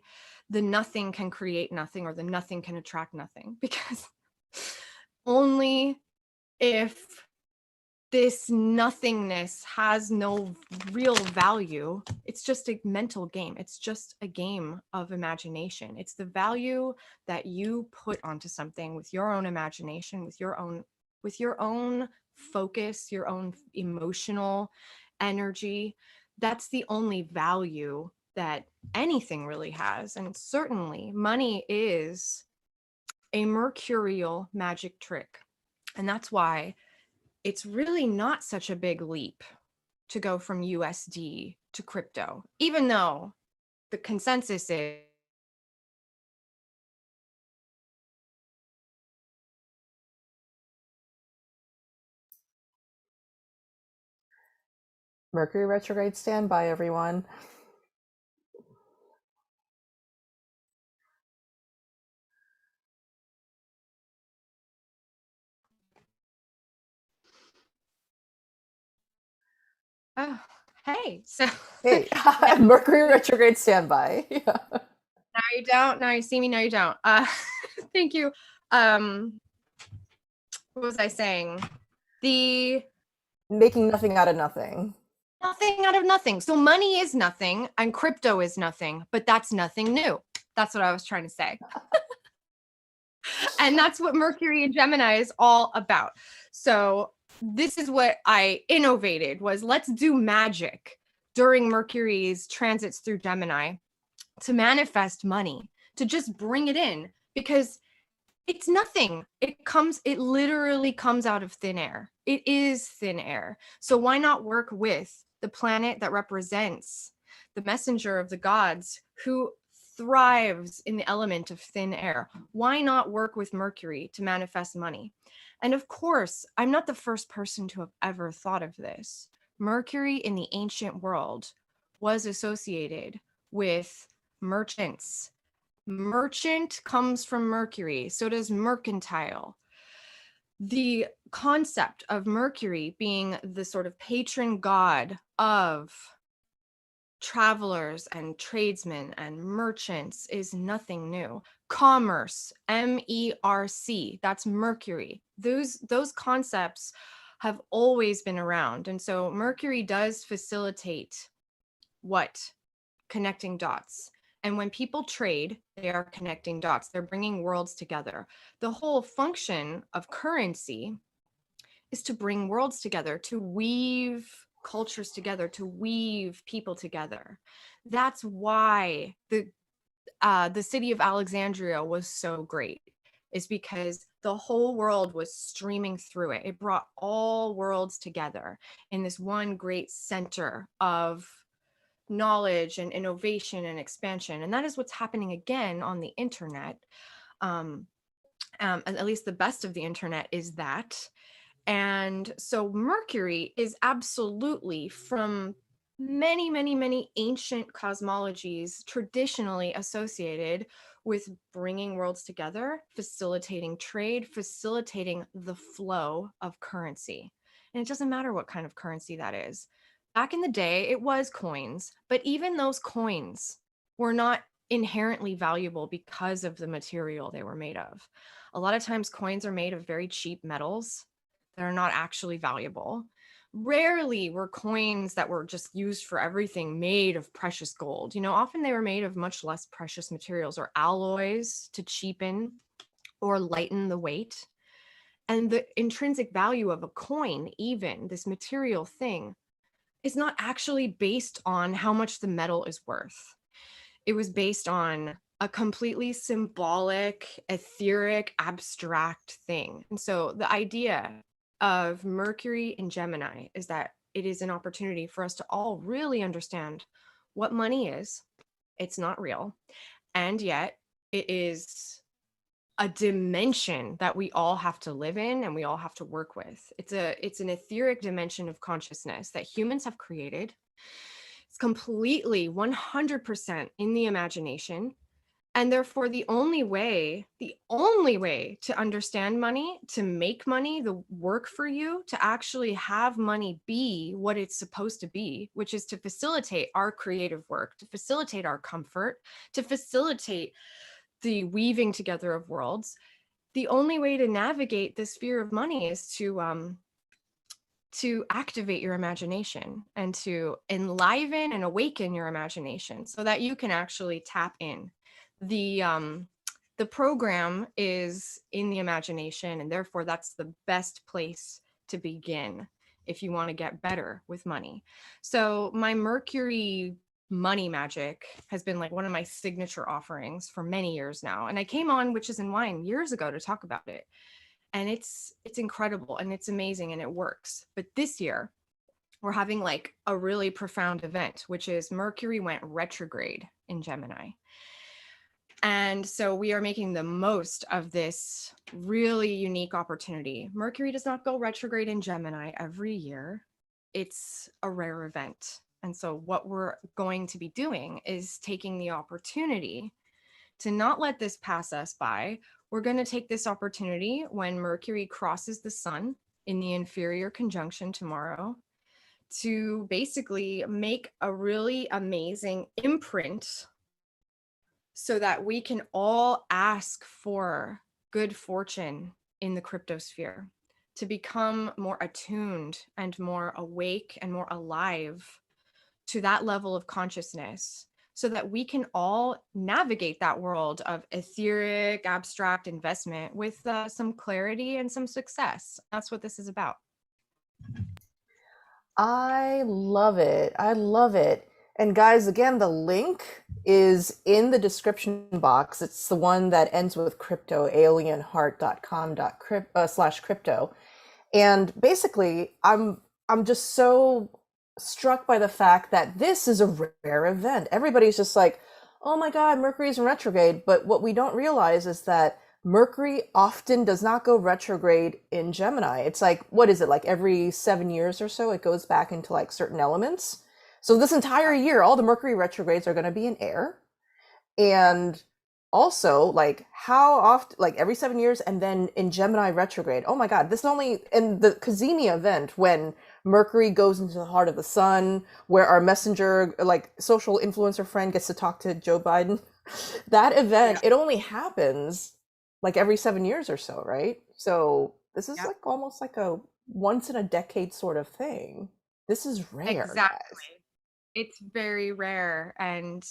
the nothing can create nothing, or the nothing can attract nothing, because only if this nothingness has no real value, it's just a mental game. It's just a game of imagination. It's the value that you put onto something with your own imagination, with your own focus, your own emotional energy. That's the only value that anything really has. And certainly money is a mercurial magic trick. And that's why it's really not such a big leap to go from USD to crypto, even though the consensus is Mercury retrograde, stand by, everyone. oh, hey, so Hey, now, Mercury retrograde, stand by. Yeah. now you don't, now you see me, now you don't. Thank you. What was I saying? The Making nothing out of nothing. nothing out of nothing. So money is nothing and crypto is nothing, but that's nothing new. That's what I was trying to say. And that's what Mercury and Gemini is all about. So this is what I innovated, was let's do magic during Mercury's transits through Gemini to manifest money, to just bring it in, because it's nothing. It literally comes out of thin air. It is thin air. So why not work with the planet that represents the messenger of the gods, who thrives in the element of thin air? Why not work with Mercury to manifest money? And of course, I'm not the first person to have ever thought of this. Mercury in the ancient world was associated with merchants. Merchant comes from Mercury, so does mercantile. The concept of Mercury being the sort of patron god of travelers and tradesmen and merchants is nothing new. Commerce, MERC, that's Mercury. Those concepts have always been around. And so Mercury does facilitate what? Connecting dots. And when people trade, they are connecting dots. They're bringing worlds together. The whole function of currency is to bring worlds together, to weave cultures together, to weave people together. That's why the city of Alexandria was so great, is because the whole world was streaming through it. It brought all worlds together in this one great center of knowledge and innovation and expansion. And that is what's happening again on the internet. And at least the best of the internet is that. And so Mercury is absolutely, from many, many, many ancient cosmologies, traditionally associated with bringing worlds together, facilitating trade, facilitating the flow of currency. And it doesn't matter what kind of currency that is. Back in the day, it was coins, but even those coins were not inherently valuable because of the material they were made of. A lot of times coins are made of very cheap metals that are not actually valuable. Rarely were coins that were just used for everything made of precious gold. You know, often they were made of much less precious materials or alloys to cheapen or lighten the weight. And the intrinsic value of a coin, even this material thing, is not actually based on how much the metal is worth. It was based on a completely symbolic, etheric, abstract thing. And so the idea of Mercury in Gemini is that it is an opportunity for us to all really understand what money is. It's not real. And yet it is a dimension that we all have to live in and we all have to work with. It's an etheric dimension of consciousness that humans have created. It's completely 100% in the imagination. And therefore, the only way to understand money, to make money, the work for you, to actually have money be what it's supposed to be, which is to facilitate our creative work, to facilitate our comfort, to facilitate the weaving together of worlds. The only way to navigate the sphere of money is to activate your imagination and to enliven and awaken your imagination so that you can actually tap in. The program is in the imagination, and therefore that's the best place to begin if you want to get better with money. So my Mercury money magic has been like one of my signature offerings for many years now. And I came on Witches and Wine years ago to talk about it. And it's incredible and it's amazing and it works. But this year we're having like a really profound event, which is Mercury went retrograde in Gemini. And so we are making the most of this really unique opportunity. Mercury does not go retrograde in Gemini every year. It's a rare event. And so what we're going to be doing is taking the opportunity to not let this pass us by. We're going to take this opportunity when Mercury crosses the sun in the inferior conjunction tomorrow to basically make a really amazing imprint so that we can all ask for good fortune in the cryptosphere, to become more attuned and more awake and more alive to that level of consciousness so that we can all navigate that world of etheric, abstract investment with some clarity and some success. That's what this is about. I love it. I love it. And guys, again, the link is in the description box. It's the one that ends with crypto, alienheart.com/crypto. And basically, I'm just so struck by the fact that this is a rare event. Everybody's just like, "Oh my God, Mercury's in retrograde." But what we don't realize is that Mercury often does not go retrograde in Gemini. It's like, what is it, like every 7 years or so, it goes back into like certain elements. So this entire year, all the Mercury retrogrades are going to be in air. And also, like, how often, like every 7 years, and then in Gemini retrograde. Oh my God, this is only in the kazimi event when Mercury goes into the heart of the sun, where our messenger, like social influencer friend, gets to talk to Joe Biden. That event, it only happens like every 7 years or so, right? So this is like almost like a once in a decade sort of thing. This is rare, Exactly. guys. It's very rare. And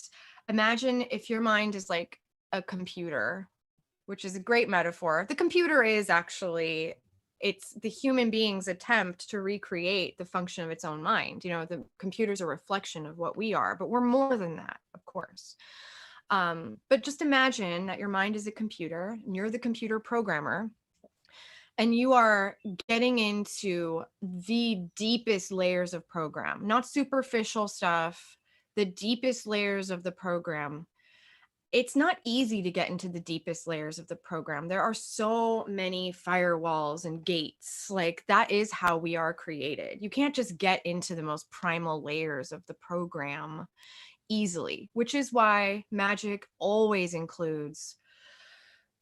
imagine if your mind is like a computer, which is a great metaphor. The computer is actually, it's the human being's attempt to recreate the function of its own mind. You know, the computer's a reflection of what we are, but we're more than that, of course. But just imagine that your mind is a computer and you're the computer programmer and you are getting into the deepest layers of program, not superficial stuff, the deepest layers of the program. It's not easy to get into the deepest layers of the program. There are so many firewalls and gates. Like that is how we are created. You can't just get into the most primal layers of the program easily, which is why magic always includes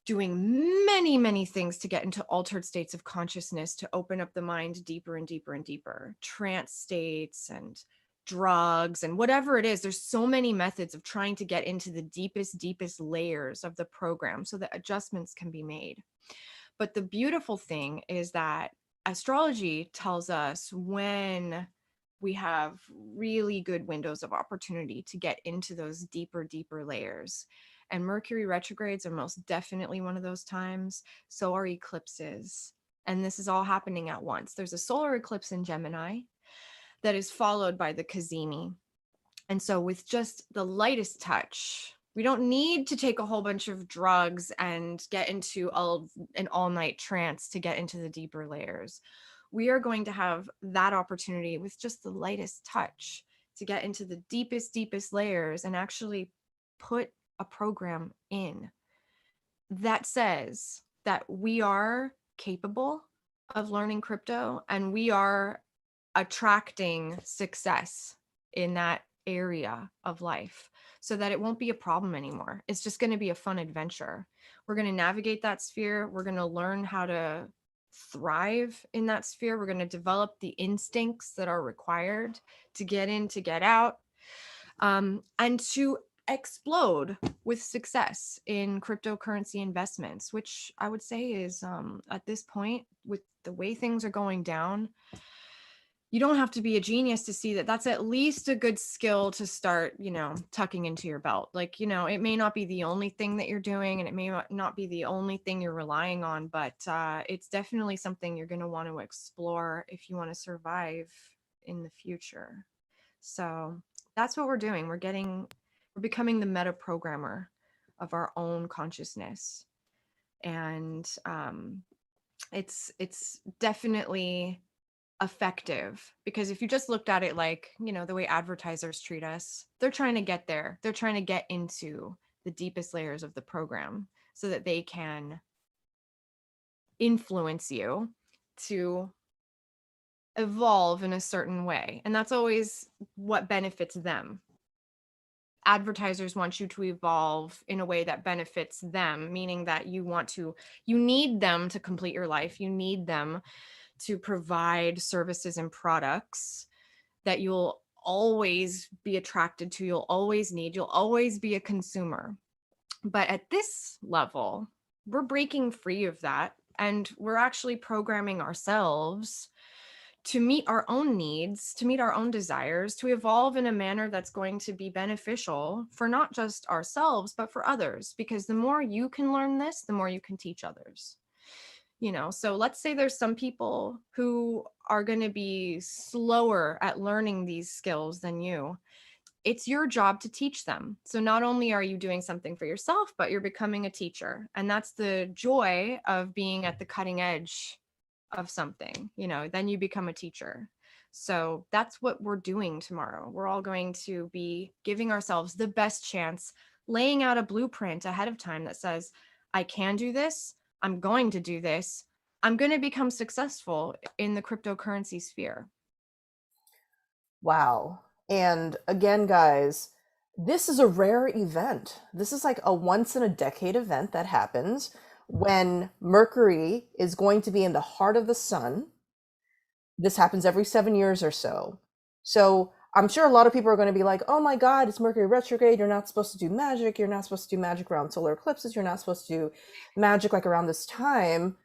doing many, many things to get into altered states of consciousness, to open up the mind deeper and deeper and deeper, trance states and drugs and whatever it is. There's so many methods of trying to get into the deepest layers of the program so that adjustments can be made. But the beautiful thing is that astrology tells us when we have really good windows of opportunity to get into those deeper layers. And Mercury retrogrades are most definitely one of those times. So are eclipses. And this is all happening at once. There's a solar eclipse in Gemini that is followed by the kazimi. And so, with just the lightest touch, we don't need to take a whole bunch of drugs and get into an all night trance to get into the deeper layers. We are going to have that opportunity with just the lightest touch to get into the deepest layers and actually put a program in that says that we are capable of learning crypto and we are attracting success in that area of life so that it won't be a problem anymore. It's just going to be a fun adventure. We're going to navigate that sphere. We're going to learn how to thrive in that sphere. We're going to develop the instincts that are required to get in, to get out, and to explode with success in cryptocurrency investments, which I would say is at this point, with the way things are going down, you don't have to be a genius to see that that's at least a good skill to start, tucking into your belt. Like, it may not be the only thing that you're doing and it may not be the only thing you're relying on, but it's definitely something you're going to want to explore if you want to survive in the future. So that's what we're doing. We're becoming the meta programmer of our own consciousness. And it's definitely effective, because if you just looked at it like, the way advertisers treat us, they're trying to get there. They're trying to get into the deepest layers of the program so that they can influence you to evolve in a certain way. And that's always what benefits them. Advertisers want you to evolve in a way that benefits them, meaning that you need them to complete your life. You need them to provide services and products that you'll always be attracted to, you'll always need, you'll always be a consumer. But at this level, we're breaking free of that, and we're actually programming ourselves to meet our own needs, to meet our own desires, to evolve in a manner that's going to be beneficial for not just ourselves, but for others. Because the more you can learn this, the more you can teach others. So let's say there's some people who are going to be slower at learning these skills than you. It's your job to teach them. So not only are you doing something for yourself, but you're becoming a teacher. And that's the joy of being at the cutting edge of something, then you become a teacher. So that's what we're doing tomorrow. We're all going to be giving ourselves the best chance, laying out a blueprint ahead of time that says, I can do this. I'm going to do this. I'm going to become successful in the cryptocurrency sphere. Wow. And again, guys, this is a rare event. This is like a once in a decade event that happens when Mercury is going to be in the heart of the sun. This happens every 7 years or so. So I'm sure a lot of people are going to be like, oh my God, it's Mercury retrograde. You're not supposed to do magic. You're not supposed to do magic around solar eclipses. You're not supposed to do magic like around this time.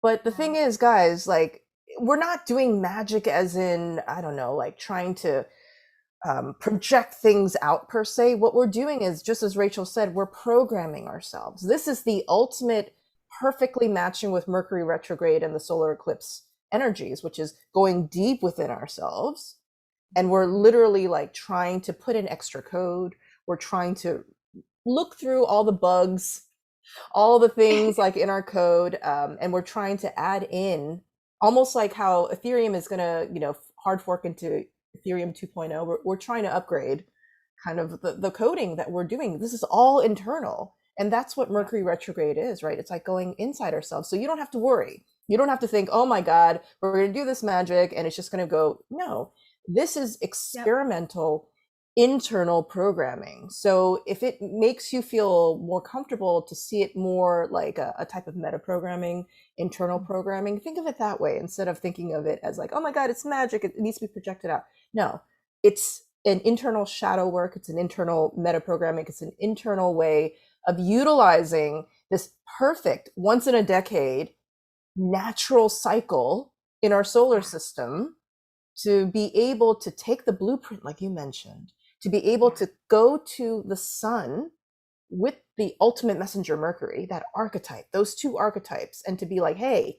But the thing is, guys, like, we're not doing magic as in, I don't know, like trying to project things out per se. What we're doing is, just as Rachel said, we're programming ourselves. This is the ultimate perfectly matching with Mercury retrograde and the solar eclipse energies, which is going deep within ourselves. And we're literally like trying to put in extra code. We're trying to look through all the bugs, all the things like in our code, and we're trying to add in, almost like how Ethereum is going to, hard fork into Ethereum 2.0. We're trying to upgrade kind of the coding that we're doing. This is all internal. And that's what Mercury retrograde is, right? It's like going inside ourselves. So you don't have to worry. You don't have to think, oh my God, we're going to do this magic and it's just going to go. No, this is experimental internal programming. So if it makes you feel more comfortable to see it more like a type of meta programming, internal programming, think of it that way instead of thinking of it as like, oh my God, it's magic, it needs to be projected out. No, it's an internal shadow work, it's an internal meta programming, it's an internal way of utilizing this perfect once in a decade natural cycle in our solar system to be able to take the blueprint, like you mentioned, to be able to go to the sun with the ultimate messenger Mercury, that archetype, those two archetypes, and to be like, hey,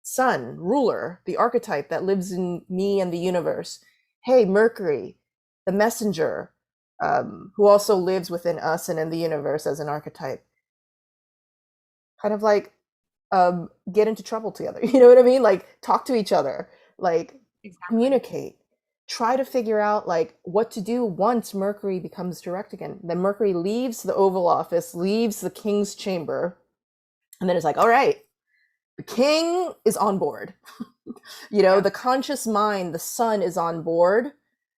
sun, ruler, the archetype that lives in me and the universe. Hey, Mercury, the messenger, who also lives within us and in the universe as an archetype. Kind of like get into trouble together. You know what I mean? Like talk to each other, like Exactly. communicate, try to figure out like what to do once Mercury becomes direct again. Then Mercury leaves the Oval Office, leaves the King's Chamber, and then it's like, all right, the king is on board. You know, the conscious mind, the sun is on board.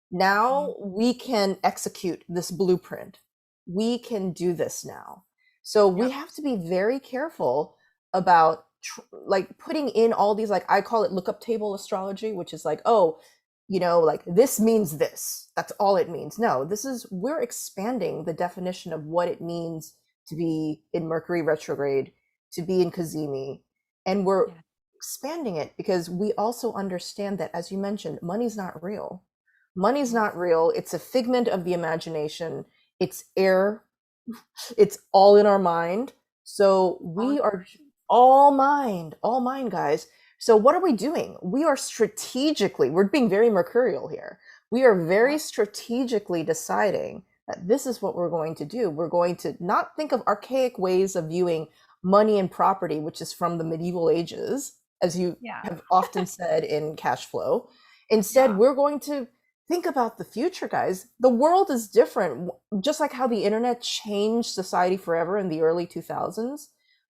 Now we can execute this blueprint. We can do this now. So we have to be very careful about like putting in all these, like I call it lookup table astrology, which is like, oh, you know, like this means this. That's all it means. No, this is, we're expanding the definition of what it means to be in Mercury retrograde, to be in kazimi, and we're expanding it because we also understand that, as you mentioned, money's not real. Money's not real. It's a figment of the imagination. It's air. It's all in our mind. So we are all mind, guys. So what are we doing? We are strategically, we're being very mercurial here. We are very strategically deciding that this is what we're going to do. We're going to not think of archaic ways of viewing money and property, which is from the medieval ages, as you have often said in Cashflow. Instead, we're going to think about the future, guys. The world is different. Just like how the internet changed society forever in the early 2000s,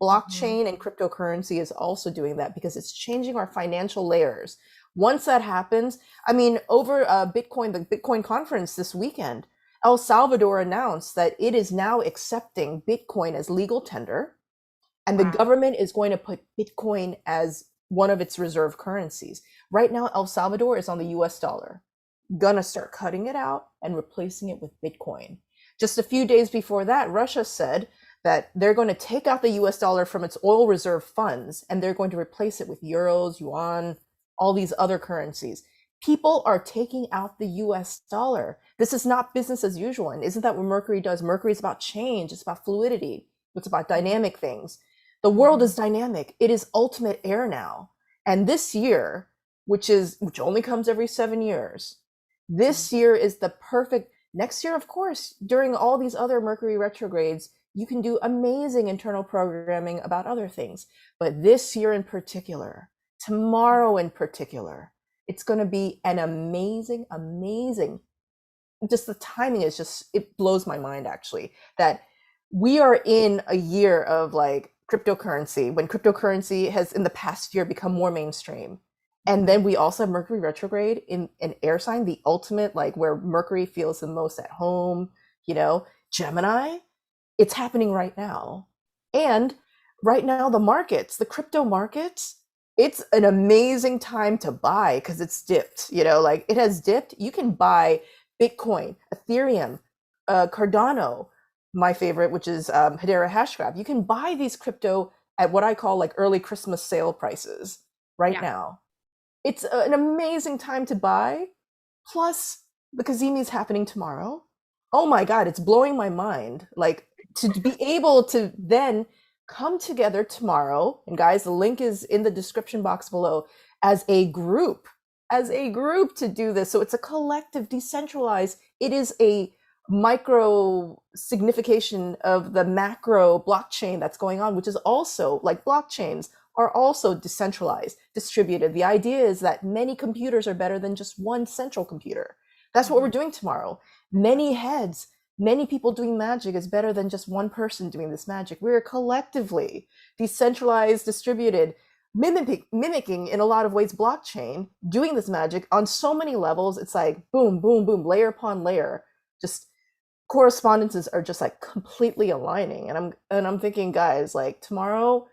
blockchain and cryptocurrency is also doing that because it's changing our financial layers. Once that happens, I mean, over Bitcoin, the Bitcoin conference this weekend, El Salvador announced that it is now accepting Bitcoin as legal tender, and the government is going to put Bitcoin as one of its reserve currencies. Right now, El Salvador is on the US dollar. Gonna start cutting it out and replacing it with Bitcoin. Just a few days before that, Russia said that they're going to take out the US dollar from its oil reserve funds and they're going to replace it with euros, yuan, all these other currencies. People are taking out the US dollar. This is not business as usual. And isn't that what Mercury does? Mercury is about change. It's about fluidity. It's about dynamic things. The world is dynamic. It is ultimate air now. And this year, which only comes every 7 years, this year is the perfect. Next year, of course, during all these other Mercury retrogrades, you can do amazing internal programming about other things. But this year in particular, tomorrow in particular, it's going to be an amazing, just the timing is just, it blows my mind actually, that we are in a year of like cryptocurrency, when cryptocurrency has in the past year become more mainstream. And then we also have Mercury retrograde in an air sign, the ultimate, like where Mercury feels the most at home, you know, Gemini, it's happening right now. And right now, the markets, the crypto markets, it's an amazing time to buy because it's dipped, you know, like it has dipped. You can buy Bitcoin, Ethereum, Cardano, my favorite, which is Hedera Hashgraph. You can buy these crypto at what I call like early Christmas sale prices right now. It's an amazing time to buy. Plus, the kazimi is happening tomorrow. Oh my God, it's blowing my mind. Like to be able to then come together tomorrow, and guys, the link is in the description box below, as a group to do this. So it's a collective, decentralized. It is a micro signification of the macro blockchain that's going on, which is also like blockchains are also decentralized, distributed. The idea is that many computers are better than just one central computer. That's what we're doing tomorrow. Many heads, many people doing magic is better than just one person doing this magic. We're collectively decentralized, distributed, mimicking in a lot of ways blockchain, doing this magic on so many levels. It's like boom, boom, boom, layer upon layer. Just correspondences are just like completely aligning. And I'm thinking, guys, like tomorrow,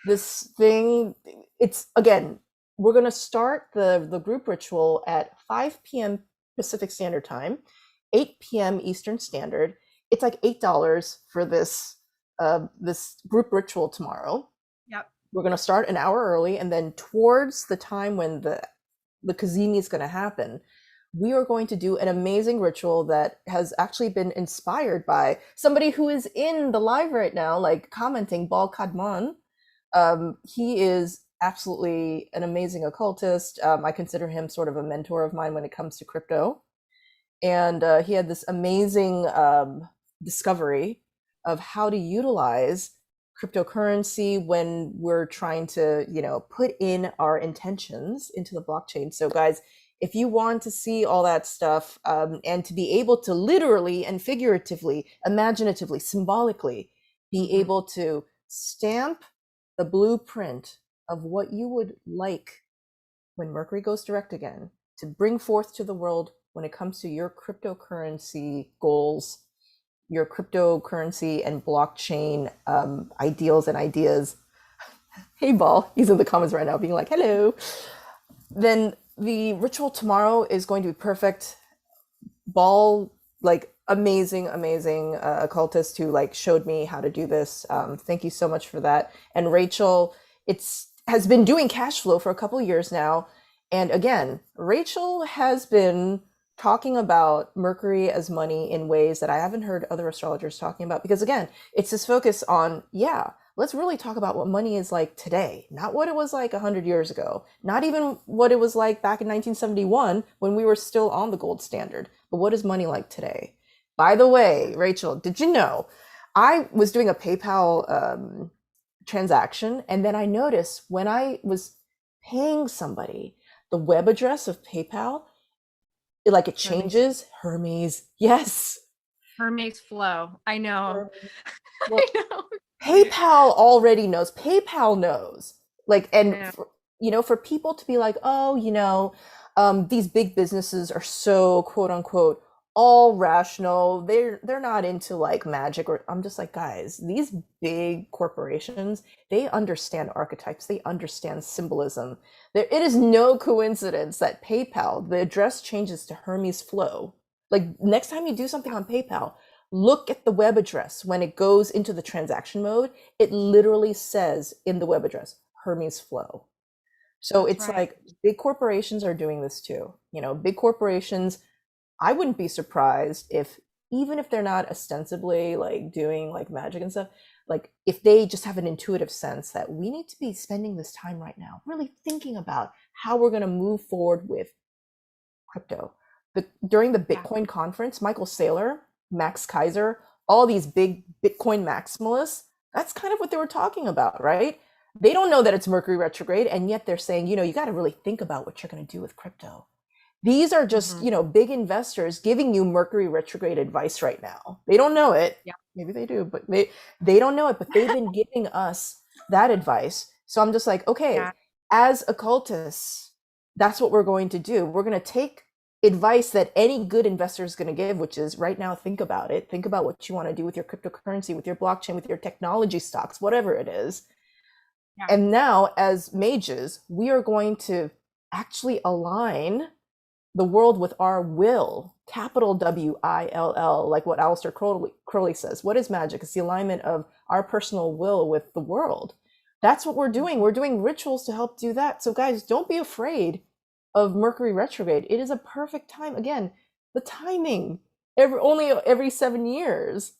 this thing, it's again, we're going to start the group ritual at 5 p.m. Pacific Standard Time, 8 p.m. Eastern Standard. It's like $8 for this group ritual tomorrow. Yep. We're going to start an hour early, and then towards the time when the kazimi is going to happen, we are going to do an amazing ritual that has actually been inspired by somebody who is in the live right now, like commenting, Bal Kadman. He is absolutely an amazing occultist. I consider him sort of a mentor of mine when it comes to crypto. And he had this amazing discovery of how to utilize cryptocurrency when we're trying to, put in our intentions into the blockchain. So, guys, if you want to see all that stuff and to be able to literally and figuratively, imaginatively, symbolically be able to stamp the blueprint of what you would like when Mercury goes direct again to bring forth to the world when it comes to your cryptocurrency goals, your cryptocurrency and blockchain ideals and ideas. Hey, Bal, he's in the comments right now being like, hello. Then the ritual tomorrow is going to be perfect. Bal, like, amazing occultist who like showed me how to do this. Thank you so much for that. And Rachel, has been doing Cashflow for a couple of years now. And again, Rachel has been talking about Mercury as money in ways that I haven't heard other astrologers talking about, because again, it's this focus on, let's really talk about what money is like today, not what it was like 100 years ago, not even what it was like back in 1971 when we were still on the gold standard, but what is money like today? By the way, Rachel, did you know I was doing a PayPal transaction, and then I noticed when I was paying somebody, the web address of PayPal, it changes. Hermes. Yes. Hermes flow. I know. Well, I know. PayPal already knows. PayPal knows. And Yeah. for people to be like, oh, these big businesses are so quote unquote all rational. They're not into like magic, or I'm just like, guys, these big corporations, they understand archetypes, they understand symbolism. It is no coincidence that PayPal, the address changes to Hermes Flow. Like, next time you do something on PayPal, look at the web address. When it goes into the transaction mode, it literally says in the web address Hermes Flow. So That's it's right. like big corporations are doing this too. Big corporations, I wouldn't be surprised if, even if they're not ostensibly like doing like magic and stuff, like if they just have an intuitive sense that we need to be spending this time right now really thinking about how we're going to move forward with crypto. During the Bitcoin conference, Michael Saylor, Max Kaiser, all these big Bitcoin maximalists, that's kind of what they were talking about, right? They don't know that it's Mercury retrograde, and yet they're saying, you got to really think about what you're going to do with crypto. These are just, big investors giving you Mercury retrograde advice right now. They don't know it. Yeah. Maybe they do, but they don't know it, but they've been giving us that advice. So I'm just like, okay, as occultists, that's what we're going to do. We're going to take advice that any good investor is going to give, which is right now, think about it. Think about what you want to do with your cryptocurrency, with your blockchain, with your technology stocks, whatever it is. Yeah. And now, as mages, we are going to actually align the world with our will, capital WILL, like what Aleister Crowley says. What is magic? It's the alignment of our personal will with the world. That's what we're doing. We're doing rituals to help do that. So guys, don't be afraid of Mercury retrograde. It is a perfect time. Again, the timing, only every 7 years.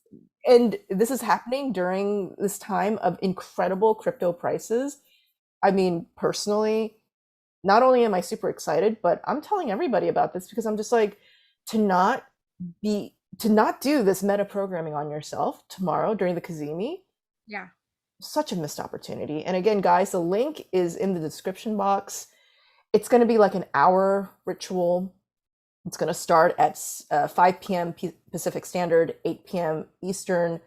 And this is happening during this time of incredible crypto prices. I mean, personally, not only am I super excited, but I'm telling everybody about this because I'm just like, to not do this meta programming on yourself tomorrow during the kazimi. Yeah. Such a missed opportunity. And again, guys, the link is in the description box. It's going to be like an hour ritual. It's going to start at 5 p.m. Pacific Standard, 8 p.m. Eastern.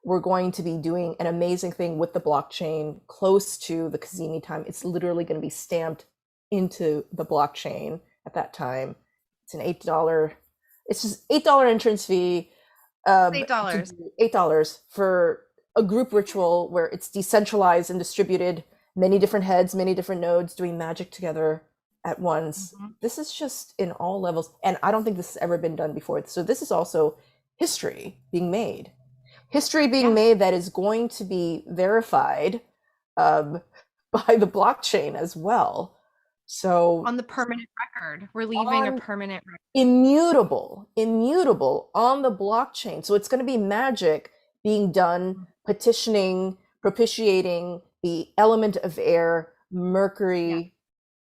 We're going to be doing an amazing thing with the blockchain close to the kazimi time. It's literally going to be stamped into the blockchain at that time. It's an $8. It's just $8 entrance fee. $8. $8 for a group ritual where it's decentralized and distributed, many different heads, many different nodes doing magic together at once. Mhm. This is just in all levels. And I don't think this has ever been done before. So this is also history being made. History being Yeah. made that is going to be verified um, by the blockchain as well. So On the permanent record. We're leaving a on permanent record. immutable on the blockchain. So it's going to be magic being done, petitioning, propitiating the element of air, Yeah. Mercury,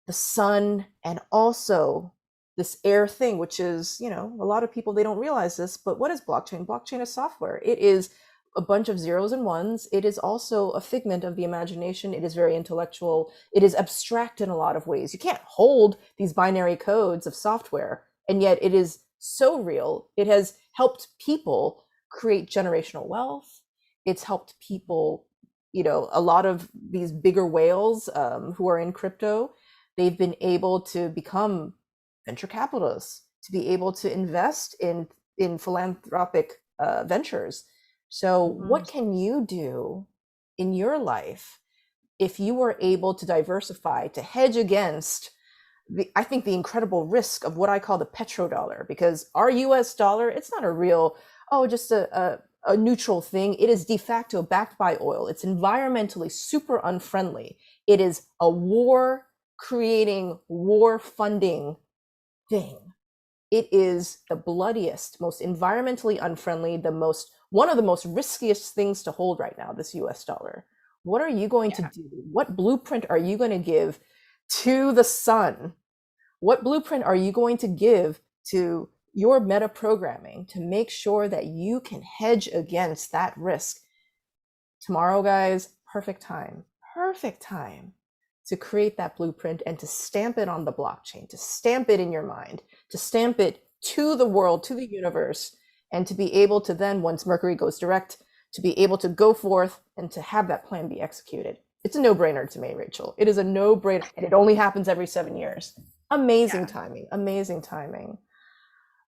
the sun, and also this air thing, which is, a lot of people, they don't realize this, but what is blockchain? Blockchain is software. It is a bunch of zeros and ones. It is also a figment of the imagination. It is very intellectual. It is abstract in a lot of ways. You can't hold these binary codes of software, and yet it is so real. It has helped people create generational wealth. It's helped people, a lot of these bigger whales who are in crypto, they've been able to become venture capitalists, to be able to invest in philanthropic ventures. So Mhm. what can you do in your life if you were able to diversify, to hedge against I think the incredible risk of what I call the petrodollar? Because our US dollar, it's not a real, just a neutral thing. It is de facto backed by oil. It's environmentally super unfriendly. It is a war creating, war funding thing. It is the bloodiest, most environmentally unfriendly, one of the most riskiest things to hold right now, this US dollar. What are you going to Yeah. do? What blueprint are you going to give to the sun? What blueprint are you going to give to your meta programming to make sure that you can hedge against that risk? Tomorrow, guys, perfect time to create that blueprint and to stamp it on the blockchain, to stamp it in your mind, to stamp it to the world, to the universe, and to be able to then, once Mercury goes direct, to be able to go forth and to have that plan be executed. It's a no-brainer to me, Rachel. It is a no-brainer, and it only happens every 7 years. Amazing Yeah. timing, amazing timing.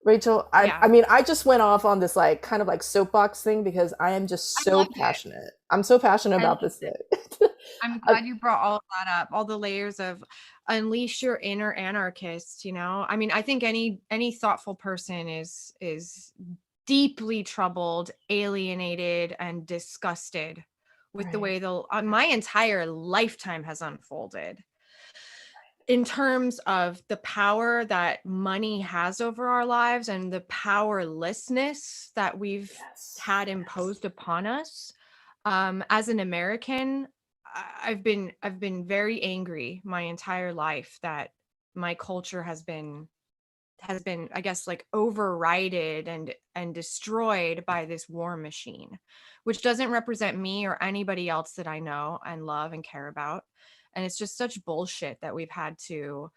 Rachel, I, Yeah. I mean, I just went off on this like kind of like soapbox thing because I am just I so love it. passionate. I'm so passionate I about love this it. thing. I'm I- glad you brought all of that up, all the layers of unleash your inner anarchist, I mean, I think any thoughtful person is deeply troubled, alienated, and disgusted with the right. way my entire lifetime has unfolded in terms of the power that money has over our lives and the powerlessness that we've Yes. had Yes. imposed upon us. As an American, I've been very angry my entire life that my culture has been, I guess, like overrided and destroyed by this war machine, which doesn't represent me or anybody else that I know and love and care about. And it's just such bullshit that we've had to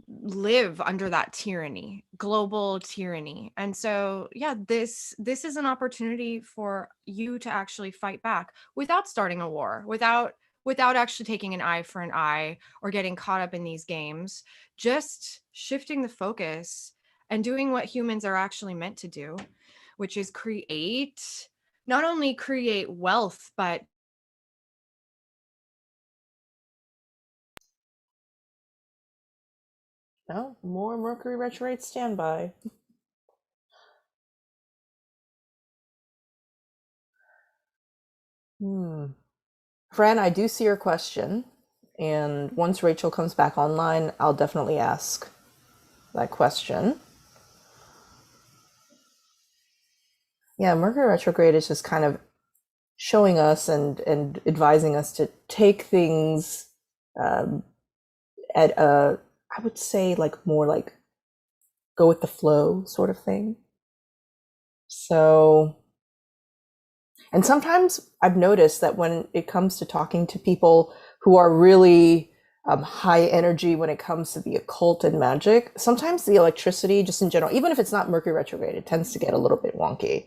live under that tyranny, global tyranny. And so yeah, this is an opportunity for you to actually fight back without starting a war, without actually taking an eye for an eye or getting caught up in these games, just shifting the focus and doing what humans are actually meant to do, which is not only create wealth, but No, more Mercury retrograde standby. Hmm. Fran, I do see your question. And once Rachel comes back online, I'll definitely ask that question. Yeah, Mercury retrograde is just kind of showing us and advising us to take things um, at I would say like more like go with the flow sort of thing. So, and sometimes I've noticed that when it comes to talking to people who are really high energy when it comes to the occult and magic, sometimes the electricity, just in general, even if it's not Mercury retrograde, it tends to get a little bit wonky.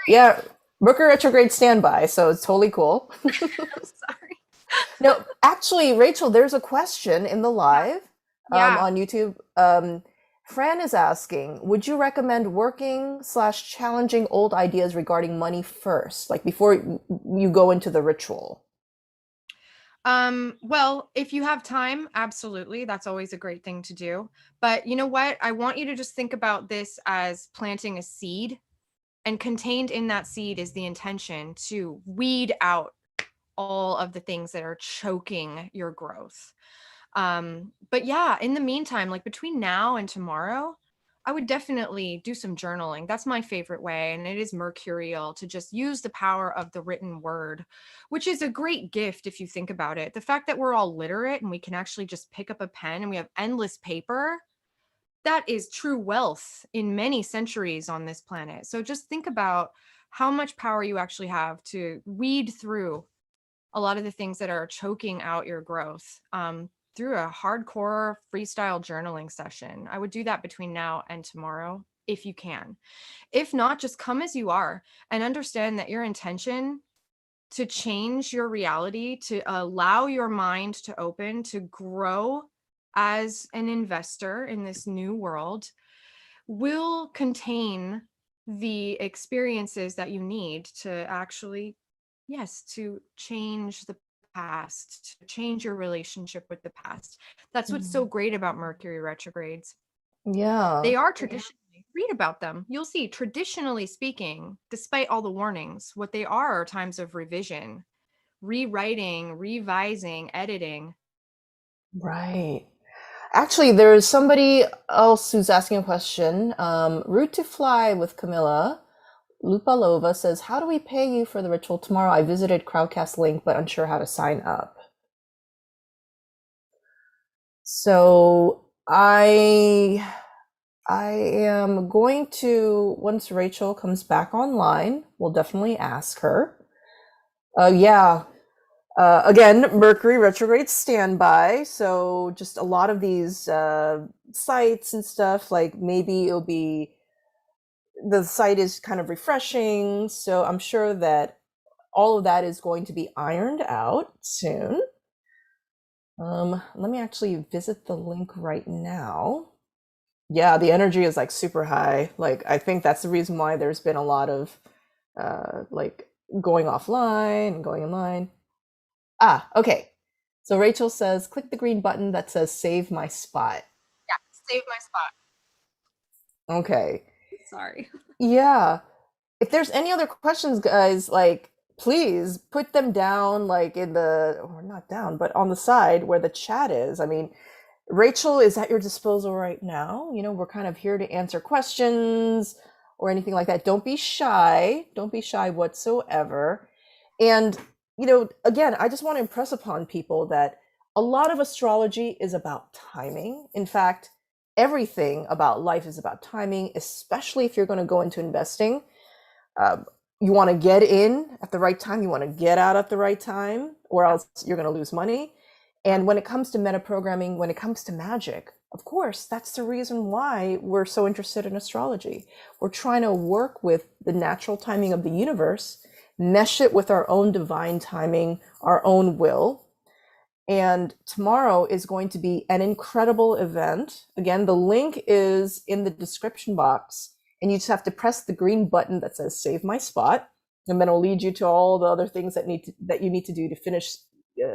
Yeah, Mercury retrograde standby, so it's totally cool. I'm sorry. No, actually, Rachel, there's a question in the Yeah. live Yeah. on YouTube. Fran is asking, would you recommend working slash challenging old ideas regarding money first, like before you go into the ritual? Well, if you have time, absolutely. That's always a great thing to do. But you know what? I want you to just think about this as planting a seed, and contained in that seed is the intention to weed out all of the things that are choking your growth. But yeah, in the meantime, like between now and tomorrow, I would definitely do some journaling. That's my favorite way. And it is mercurial to just use the power of the written word, which is a great gift if you think about it. The fact that we're all literate and we can actually just pick up a pen and we have endless paper, that is true wealth in many centuries on this planet. So just think about how much power you actually have to weed through a lot of the things that are choking out your growth, through a hardcore freestyle journaling session. I would do that between now and tomorrow if you can. If not, just come as you are and understand that your intention to change your reality, to allow your mind to open, to grow as an investor in this new world, will contain the experiences that you need to actually, yes, to change the past, to change your relationship with the past. That's what's so Mhm. great about Mercury retrogrades. Yeah. They are traditionally, read about them. You'll see, traditionally speaking, despite all the warnings, what they are times of revision, rewriting, revising, editing. Right. Actually, there's somebody else who's asking a question. Route to Fly with Camilla Lupalova says, "How do we pay you for the ritual tomorrow? I visited Crowdcast link, but unsure how to sign up." So I am going to, once Rachel comes back online, we'll definitely ask her. Yeah. Again, Mercury retrograde standby. So just a lot of these sites and stuff, like maybe it'll be the site is kind of refreshing. So I'm sure that all of that is going to be ironed out soon. Let me actually visit the link right now. Yeah, the energy is like super high. Like I think that's the reason why there's been a lot of like going offline and going online. Ah, okay. So Rachel says, click the green button that says save my spot. Yeah, save my spot. Okay. Sorry. Yeah. If there's any other questions, guys, like please put them down like in the or not down, but on the side where the chat is. I mean, Rachel is at your disposal right now. You know, we're kind of here to answer questions or anything like that. Don't be shy. Don't be shy whatsoever. And, you know, again, I just want to impress upon people that a lot of astrology is about timing. In fact, everything about life is about timing, especially if you're going to go into investing. Um, you want to get in at the right time, you want to get out at the right time, or else you're going to lose money. And when it comes to meta programming, when it comes to magic, of course, that's the reason why we're so interested in astrology. We're trying to work with the natural timing of the universe, mesh it with our own divine timing, our own will. And tomorrow is going to be an incredible event. Again, the link is in the description box, and you just have to press the green button that says save my spot, and then it'll lead you to all the other things that you need to do to finish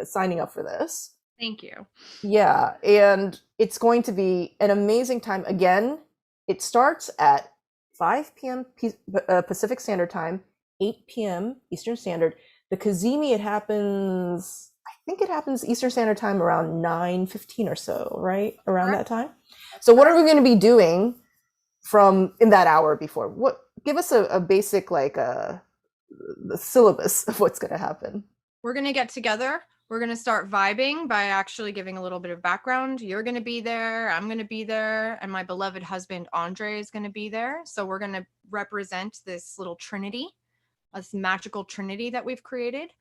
signing up for this. Thank you. Yeah, and it's going to be an amazing time. Again, it starts at 5 p.m. Pacific Standard Time, 8 p.m. Eastern Standard. The kazimi, it happens, I think it happens Eastern Standard Time around 9:15 or so, right? Around that time. So what are we going to be doing from in that hour before? What give us a basic like the syllabus of what's going to happen. We're going to get together. We're going to start vibing by actually giving a little bit of background. You're going to be there. I'm going to be there. And my beloved husband, Andre, is going to be there. So we're going to represent this little trinity, this magical trinity that we've created,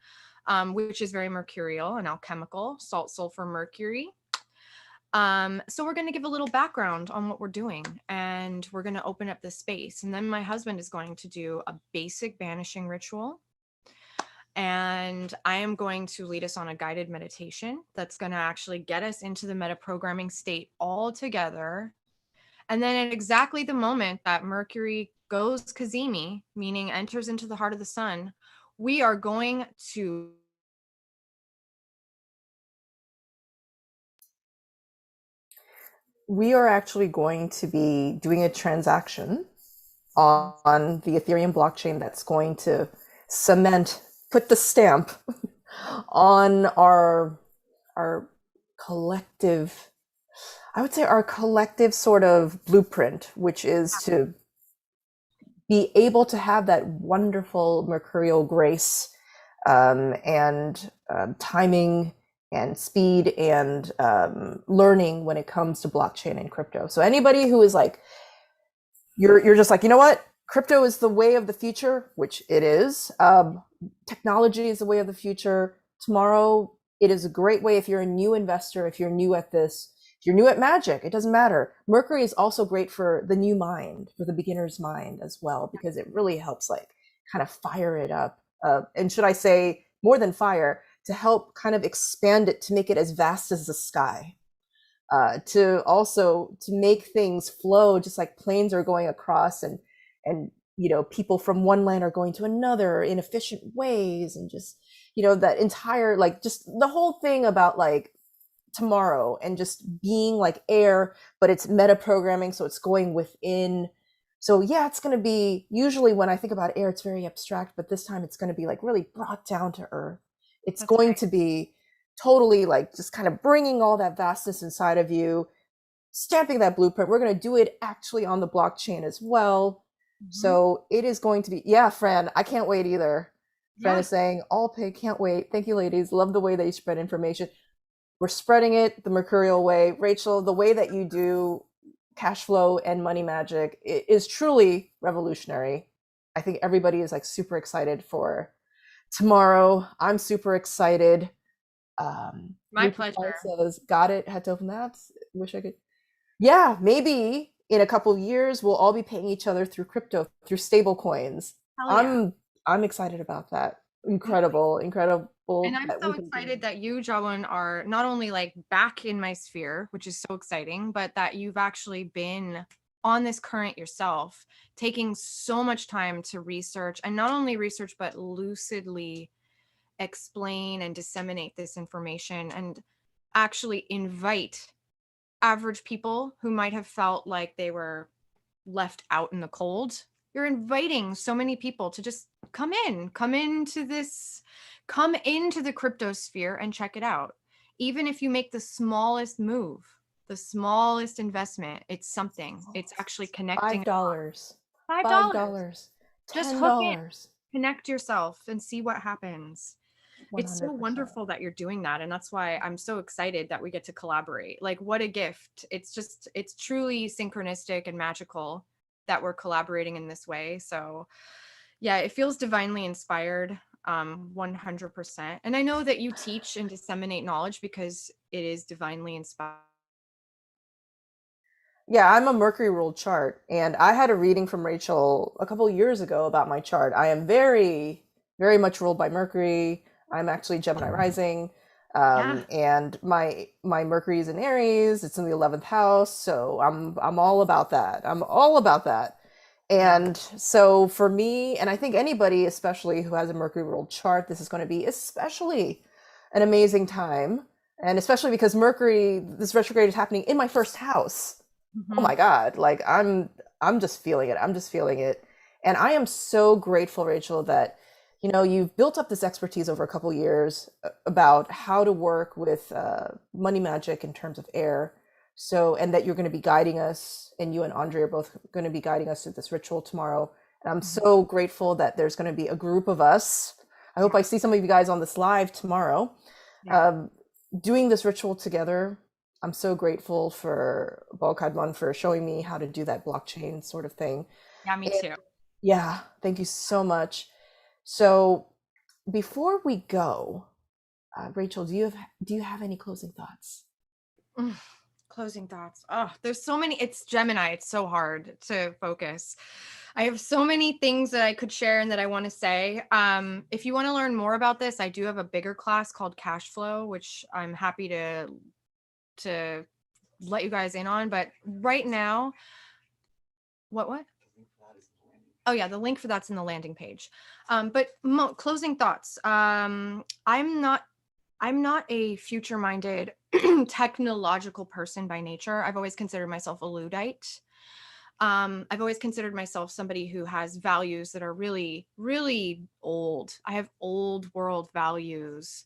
which is very mercurial and alchemical, salt, sulfur, mercury. So we're going to give a little background on what we're doing, and we're going to open up the space. And then my husband is going to do a basic banishing ritual. And I am going to lead us on a guided meditation that's going to actually get us into the meta programming state all together. And then at exactly the moment that Mercury goes kazimi, meaning enters into the heart of the sun, we are going to we are actually going to be doing a transaction Mhm. on the Ethereum blockchain that's going to cement, put the stamp on our collective, I would say our collective sort of blueprint, which is to be able to have that wonderful mercurial grace, and timing and speed and learning when it comes to blockchain and crypto. So anybody who is like, you're just like, you know what, crypto is the way of the future, which it is. Technology is the way of the future. Tomorrow, it is a great way if you're a new investor, if you're new at this, if you're new at magic, it doesn't matter. Mercury is also great for the new mind, for the beginner's mind as well, because it really helps like kind of fire it up. And should I say more than fire, to help kind of expand it to make it as vast as the sky. To also to make things flow, just like planes are going across, and you know, people from one land are going to another in efficient ways, and just, you know, that entire, like, just the whole thing about like tomorrow and just being like air, but it's meta programming, so it's going within. So yeah, it's going to be, usually when I think about air, it's very abstract, but this time it's going to be like really brought down to earth. It's That's going right. to be totally like just kind of bringing all that vastness inside of you, stamping that blueprint. We're going to do it actually on the blockchain as well. Mhm. So it is going to be, yeah, Fran, I can't wait either. Fran Yeah, is saying, all pig, can't wait. Thank you, ladies. Love the way that you spread information. We're spreading it the mercurial way. Rachel, the way that you do cash flow and money magic is truly revolutionary. I think everybody is like super excited for tomorrow. I'm super excited. my Rupi pleasure. Kaur says, got it, had to open that. Wish I could. Yeah, maybe in a couple of years we'll all be paying each other through crypto, through stable coins. Hell yeah. I'm excited about that. Me too. And Incredible I'm that so we can do excited it. that you, Jawan, are not only like back in my sphere, which is so exciting, but that you've actually been on this current yourself, taking so much time to research, and not only research, but lucidly explain and disseminate this information, and actually invite average people who might have felt like they were left out in the cold. You're inviting so many people to just come into this, come into the crypto sphere and check it out. Even if you make the smallest move, the smallest investment, it's something. It's actually connecting. $5, $5. $5, Just hook in, $10, connect yourself and see what happens. It's so 100%. wonderful that you're doing that. And that's why I'm so excited that we get to collaborate. Like, what a gift. It's truly synchronistic and magical that we're collaborating in this way. So, yeah, it feels divinely inspired, 100%. And I know that you teach and disseminate knowledge because it is divinely inspired. Yeah, I'm a Mercury ruled chart, and I had a reading from Rachel a couple years ago about my chart. I am very much ruled by Mercury. I'm actually Gemini rising, Yeah. and my Mercury is in Aries. It's in the 11th house, so I'm all about that. I'm all about that. Yeah. And so for me, and I think anybody, especially who has a Mercury ruled chart, this is going to be especially an amazing time, and especially because Mercury, this retrograde is happening in my first house. Oh Mhm. my God, like I'm just feeling it. I'm just feeling it. And I am so grateful, Rachel, that you know you've built up this expertise over a couple years about how to work with money magic in terms of air. So, and that you're going to be guiding us, and you and Andre are both going to be guiding us through this ritual tomorrow. And I'm Mhm. so grateful that there's going to be a group of us. I hope Yeah. I see some of you guys on this live tomorrow, Yeah. um, doing this ritual together. I'm so grateful for Balkadman for showing me how to do that blockchain sort of thing. Yeah, me And too. yeah, thank you so much. So before we go, Rachel, do you have any closing thoughts? Mm, Closing thoughts. Oh, there's so many. It's Gemini. It's so hard to focus. I have so many things that I could share and that I want to say. If you want to learn more about this, I do have a bigger class called Cashflow, which I'm happy to let you guys in on. But right now, what? Oh yeah, the link for that's in the landing page. But closing thoughts. I'm not a future minded technological person by nature. I've always considered myself a Luddite. I've always considered myself somebody who has values that are really, really old. I have old world values.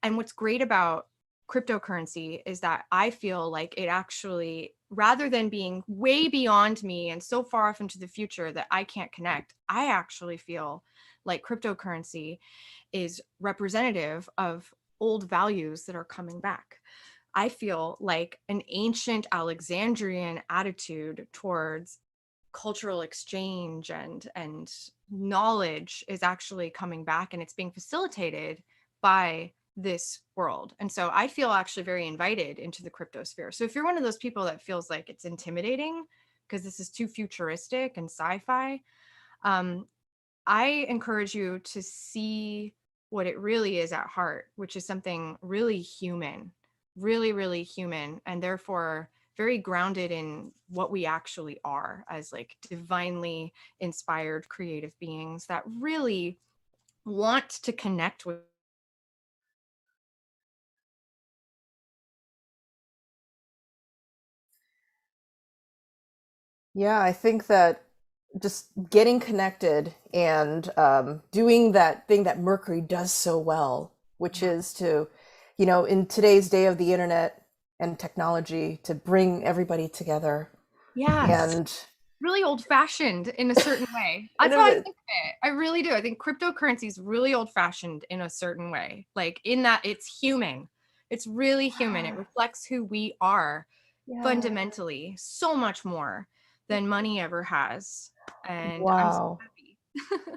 And what's great about cryptocurrency is that I feel like it actually, rather than being way beyond me and so far off into the future that I can't connect, I actually feel like cryptocurrency is representative of old values that are coming back. I feel like an ancient Alexandrian attitude towards cultural exchange and knowledge is actually coming back, and it's being facilitated by this world. And so I feel actually very invited into the crypto sphere. So if you're one of those people that feels like it's intimidating because this is too futuristic and sci-fi, um, I encourage you to see what it really is at heart, which is something really human, really, really human, and therefore very grounded in what we actually are as like divinely inspired creative beings that really want to connect with. Yeah, I think that just getting connected and doing that thing that Mercury does so well, which Yeah. is to, you know, in today's day of the internet and technology, to bring everybody together. Yes. And Really old fashioned in a certain way. in That's a how I bit, think of it. I really do. I think cryptocurrency is really old fashioned in a certain way, like in that it's human. It's really human. It reflects who we are yeah, fundamentally so much more than money ever has. And I'm so wow. happy.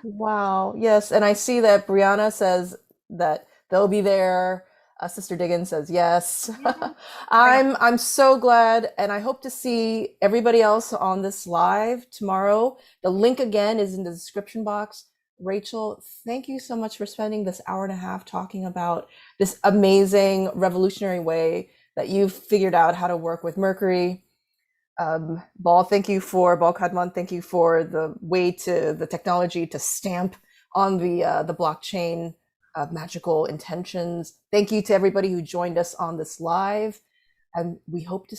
Wow. Yes. And I see that Brianna says that they'll be there. Sister Diggins says yes. Yeah. I got I'm so glad, and I hope to see everybody else on this live tomorrow. The link again is in the description box. Rachel, thank you so much for spending this hour and a half talking about this amazing revolutionary way that you've figured out how to work with Mercury. Bal Kadman, thank you for the way to the technology to stamp on the blockchain magical intentions. Thank you to everybody who joined us on this live, and we hope to